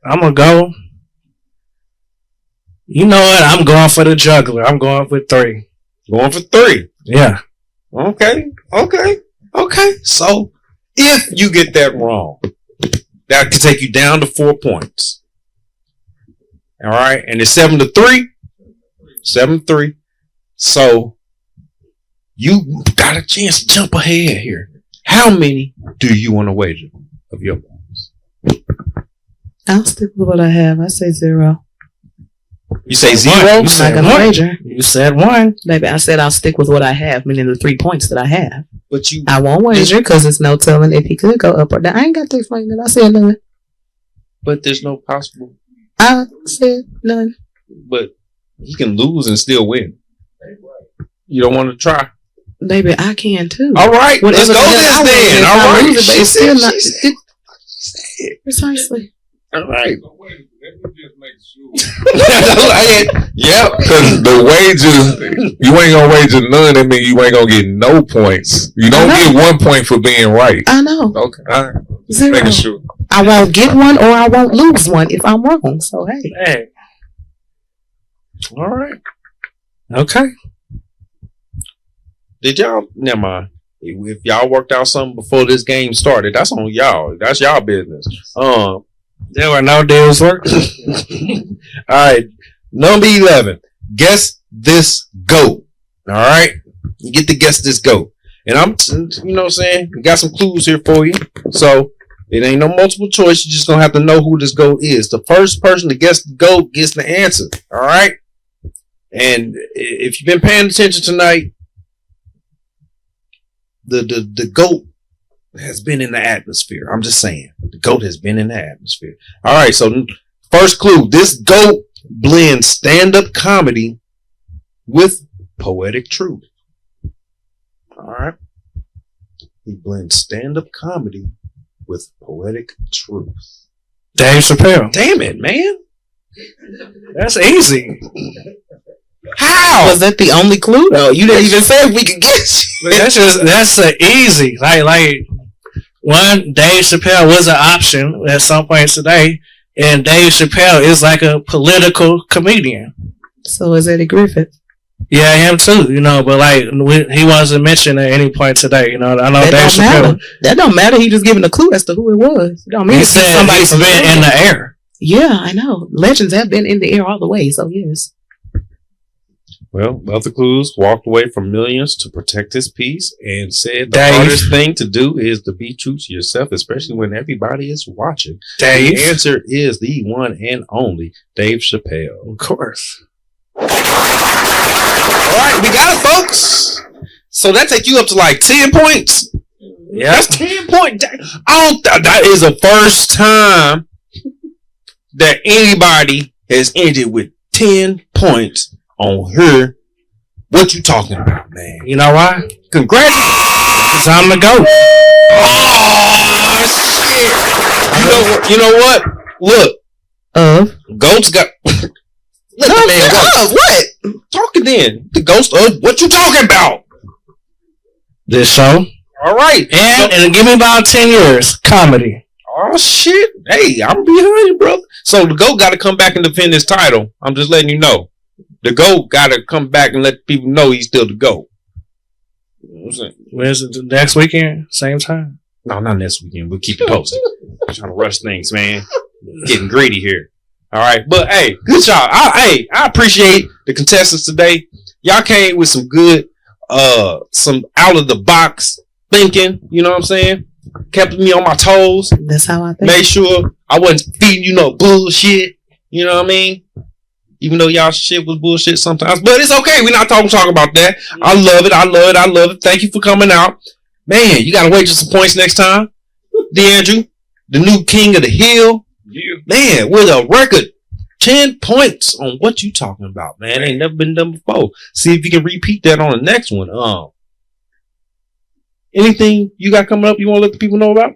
I'm gonna go. You know what? I'm going for the juggler. I'm going for 3. Going for 3. Yeah. Okay. So, if you get that wrong, that could take you down to 4 points. All right. And it's 7-3. 7-3. So, you got a chance to jump ahead here. How many do you want to wager of your points? I'll stick with what I have. I say 0. You say 0? I'm not gonna wager. You said 1. Baby, I said I'll stick with what I have, meaning the 3 points that I have. But I won't wager because there's no telling if he could go up or down. I ain't got to explain that. I said none. But there's no possible. I said none. But he can lose and still win. You don't want to try? Baby, I can too. All right, let's go this then. All right. She said. Precisely. All right. Yeah, because the wages, you ain't gonna wager none. That means you ain't gonna get no points. You don't get 1 point for being right. I know. Okay, all right. 0. Making sure. I won't get 1 or I won't lose 1 if I'm wrong. So hey. All right. Okay. Did y'all? Never mind. If y'all worked out something before this game started, that's on y'all. That's y'all business. There were no deals working. All right. Number 11. Guess this GOAT. All right. You get to guess this GOAT. And I'm, you know what I'm saying? We got some clues here for you. So it ain't no multiple choice. You're just going to have to know who this GOAT is. The first person to guess the GOAT gets the answer. All right. And if you've been paying attention tonight, the GOAT has been in the atmosphere. I'm just saying. The GOAT has been in the atmosphere. All right. So first clue. This GOAT blends stand-up comedy with poetic truth. All right. He blends stand-up comedy with poetic truth. Dave Chappelle. Damn it, man. That's easy. How? Was that the only clue though? You didn't even say if we could get you. That's easy. Like one, Dave Chappelle was an option at some point today, and Dave Chappelle is like a political comedian. So is Eddie Griffith? Yeah, him too. You know, but like he wasn't mentioned at any point today. You know, I know Dave Chappelle. That don't matter. He just giving a clue as to who it was. It don't mean he said somebody's been in the air. Yeah, I know. Legends have been in the air all the way. So yes. Well, Mother Cruz walked away from millions to protect his peace and said the hardest thing to do is to be true to yourself, especially when everybody is watching. Dave. The answer is the one and only Dave Chappelle. Of course. All right, we got it, folks. So that takes you up to like 10 points. Yeah. That's 10 points. That is the first time that anybody has ended with 10 points on her. What you talking about, man? You know why? Congratulations. It's time to go. Oh, shit. You know what? Look. Ghost got... Let the man go. What? Talking then. The ghost of what you talking about? This show. All right. And give me about 10 years. Comedy. Oh, shit. Hey, I'm behind you, brother. So the GOAT got to come back and defend his title. I'm just letting you know. The GOAT got to come back and let people know he's still the GOAT. You know what I'm saying? When's it? Next weekend? Same time? No, not next weekend. We'll keep you posted. I'm trying to rush things, man. Getting greedy here. All right. But, hey, good job. I appreciate the contestants today. Y'all came with some good, some out-of-the-box thinking. You know what I'm saying? Kept me on my toes. That's how I think. Made sure I wasn't feeding you no bullshit. You know what I mean? Even though y'all shit was bullshit sometimes. But it's okay. We're not talking about that. I love it. Thank you for coming out. Man, you gotta wait just some points next time. DeAndrew, the new king of the hill. Yeah. Man, with a record 10 points on what you talking about, man. Ain't never been done before. See if you can repeat that on the next one. Anything you got coming up you want to let the people know about?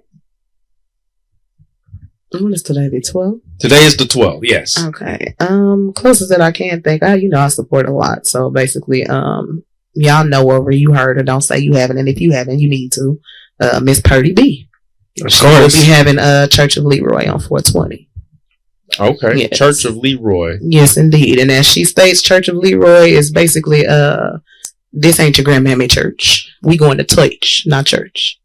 When is today? The 12th? Today is the 12th, yes. Okay. Closest that I can think. I support a lot. So basically, y'all know wherever you heard or don't say you haven't. And if you haven't, you need to. Miss Purdy B. She will be having Church of Leroy on 420. Okay. Yes. Church of Leroy. Yes, indeed. And as she states, Church of Leroy is basically, this ain't your grandmammy church. We going to church, not church.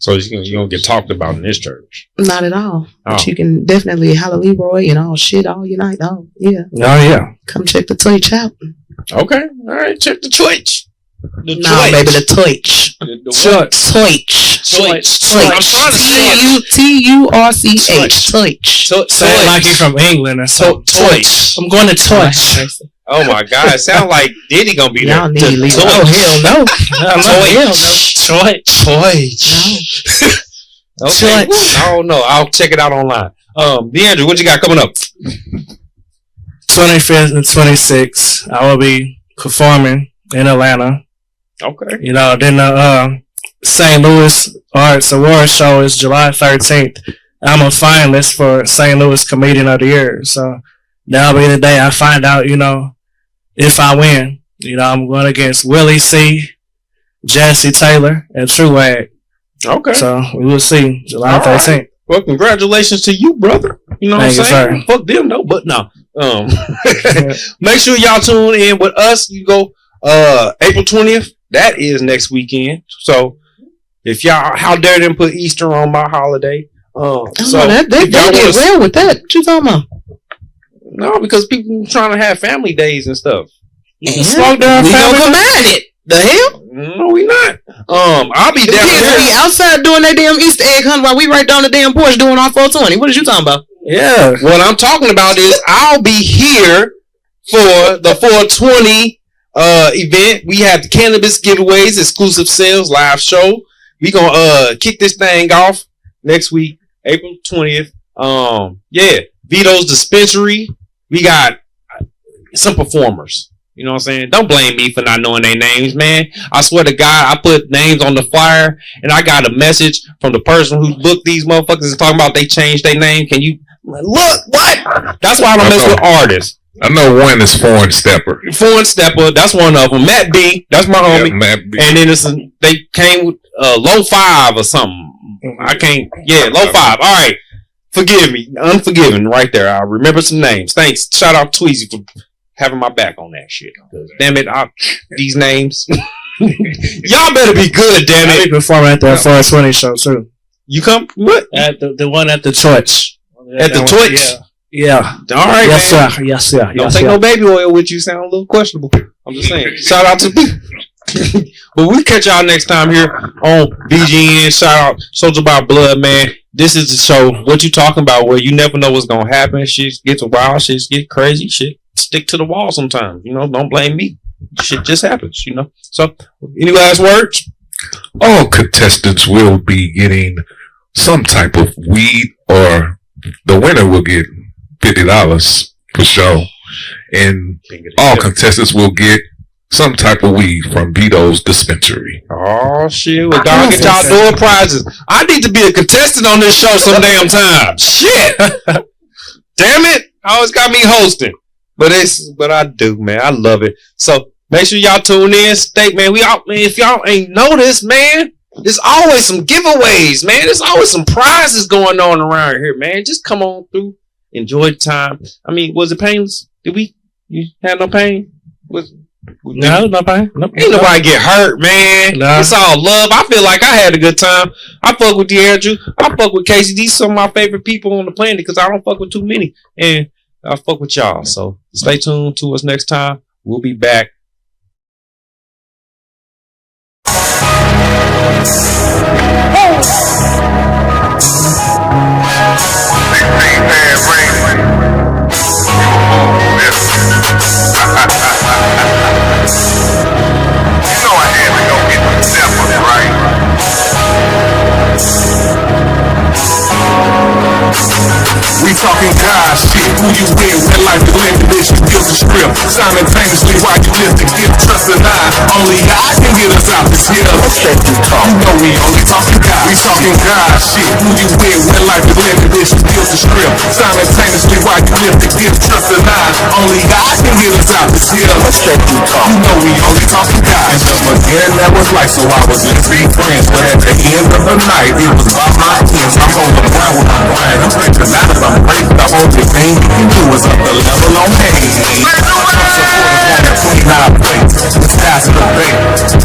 So you're going to get talked about in this church? Not at all. Oh. But you can definitely holler Leroy and all shit all your night. Oh, yeah. Oh, yeah. Come check the Twitch out. Okay. All right. Check the Twitch. Baby, the Twitch. Twitch. I'm trying to say Turch. Twitch. Say it like you're from England or something. Twitch. I'm going to Twitch. Oh my God! It sounds like Diddy gonna be there. Y'all need Leroy. Oh hell no! Twitch. Okay. I don't know. I'll check it out online. DeAndrew, what you got coming up? 25th and 26th, I will be performing in Atlanta. Okay. You know, then the St. Louis Arts Award Show is July 13th. I'm a finalist for St. Louis Comedian of the Year, so that'll be the day I find out, you know, if I win. You know, I'm going against Willie C., Jesse Taylor, and Truag. Okay. So we will see July 13th. Right. Well, congratulations to you, brother. You know what I'm saying? Fuck them, no, but no. Make sure y'all tune in with us. You go April 20th. That is next weekend. So if y'all, how dare them put Easter on my holiday? So they did well with that. What you talking about? No, because people trying to have family days and stuff. Slow down, we don't combine it. The hell? No, we not. I'll be down there. Be outside doing that damn Easter egg hunt while we right down the damn porch doing our 420. What is you talking about? Yeah. What I'm talking about is I'll be here for the 420 event. We have the cannabis giveaways, exclusive sales, live show. We gonna kick this thing off next week, April 20th. Yeah, Vito's Dispensary. We got some performers. You know what I'm saying? Don't blame me for not knowing their names, man. I swear to God, I put names on the flyer and I got a message from the person who booked these motherfuckers and talking about they changed their name. Can you look? What? That's why I don't mess with artists. I know one is Foreign Stepper. Foreign Stepper, that's one of them. Matt B, that's my homie. Yeah, Matt B. And then they came with Low 5 or something. I can't. Yeah, Low 5. All right. Forgive me. Unforgiven right there. I remember some names. Thanks. Shout out Tweezy for having my back on that shit. Damn it. These names. Y'all better be good, damn it. I'll be performing at that 420 show too. You come? What? At the one at the church. At the Twitch? Yeah. All right, Yes, man. sir. Yes, sir. Don't take no baby oil with you. Sound a little questionable. I'm just saying. Shout out to people. But we'll catch y'all next time here on VGN. Shout out Soldier by Blood, man. This is the show. What you talking about? Where you never know what's gonna happen. Shit gets wild. Shit gets crazy. Shit stick to the wall sometimes. You know, don't blame me. Shit just happens. You know. So, any last words? All contestants will be getting some type of weed, or the winner will get $50 for sure. And all contestants will get some type of weed from Vito's dispensary. Oh shit! Well, dog, get y'all door prizes. I need to be a contestant on this show some damn time. Shit! Damn it! I always got me hosting, but I do, man. I love it. So make sure y'all tune in. Stay, man. If y'all ain't noticed, man, there's always some giveaways, man. There's always some prizes going on around here, man. Just come on through, enjoy the time. I mean, was it painless? You had no pain? No pain. Nope. Ain't nobody get hurt, man. Nah. It's all love. I feel like I had a good time. I fuck with DeAndrew. I fuck with Casey. These are some of my favorite people on the planet because I don't fuck with too many. And I fuck with y'all. So stay tuned to us next time. We'll be back. We talking God shit. Who you with? Real life delineation. Build the script. Simultaneously while you live to give trust and I. Only God can get us out this hill. You know we only talking God. We talking God shit. Who you with? Real life delineation. Build the script. Simultaneously while you live to give trust and I. Only God can get us out this hill. You know we only talking God. And just again that was like so I was in three friends. But at the end of the night it was about my ends. I'm on the ground with my grind. I'm breaking out of I'm breaking the only thing you can do is up the level on pain. The skies of the bay,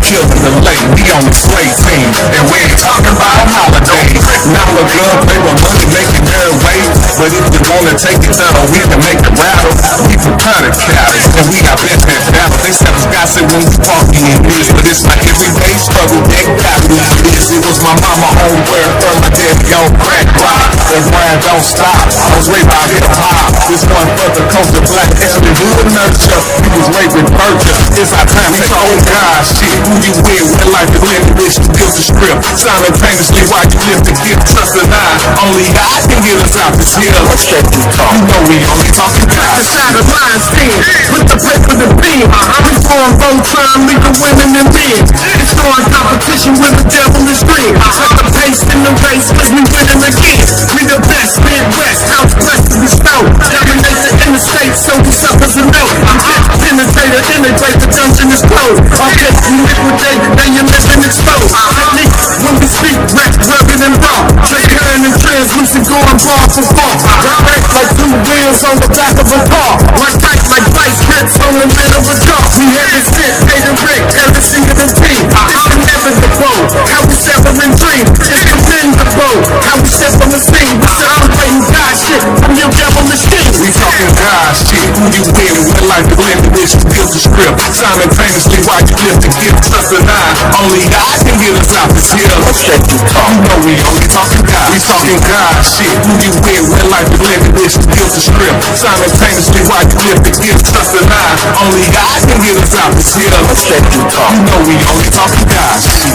killing the lake, we on the slave team, and we ain't talking about holidays. Now the gun play with money making their way, but if you wanna take it down, we can make it rattle. We from kind of cowards, and we got been that battle. They said it's gossip when you walking in this, but it's my everyday struggle. They got me this. It was my mama homeware, from my daddy on crack rock. That's why I don't stop. I was raised by hip hop. This one for the culture, black history, good nurture. We was raised with purchase. It's our time to say, oh God, shit. Who you with? Real life is living this. You build the script. Simultaneously while you live to give trust and I. Only God can get us out this hill. You know we only talking God. The side of line stand. With the plate for the beam. We form both time, leave the women and men. It's throwing competition with the devil is green. Set the pace in the race, cause we winning again. We the best, Midwest, house blessed to bestow. Dominate the interstate, so we suffers a note. I'm penetrator, integrate, the dungeon is closed. Okay, you liquidate, then you're living exposed. Technique, when we speak, rap, rugged and raw. Transparent and translucent, going bar for bar. Direct like two wheels on the back of a car. Like tight like vice grips on the middle of a jar. We have it sit, paid and Rick, every of the team. It's inevitable, how we sever and dream. It's commendable, how we set from the scene. We celebrating God shit from your devilish king. We talking God shit, who you with? Real life is living this, you build the script. Simultaneously while you live to give trust and I. Only God can get us out this hill. You know we only talking God. We talking God shit, who you with? Real life is living this, you build the script. Simultaneously while you live to give trust and I. Only God can get us out this hill. You know we only talking God shit.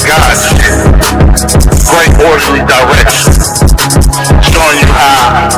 God shit. Great orderly direction. Showing you how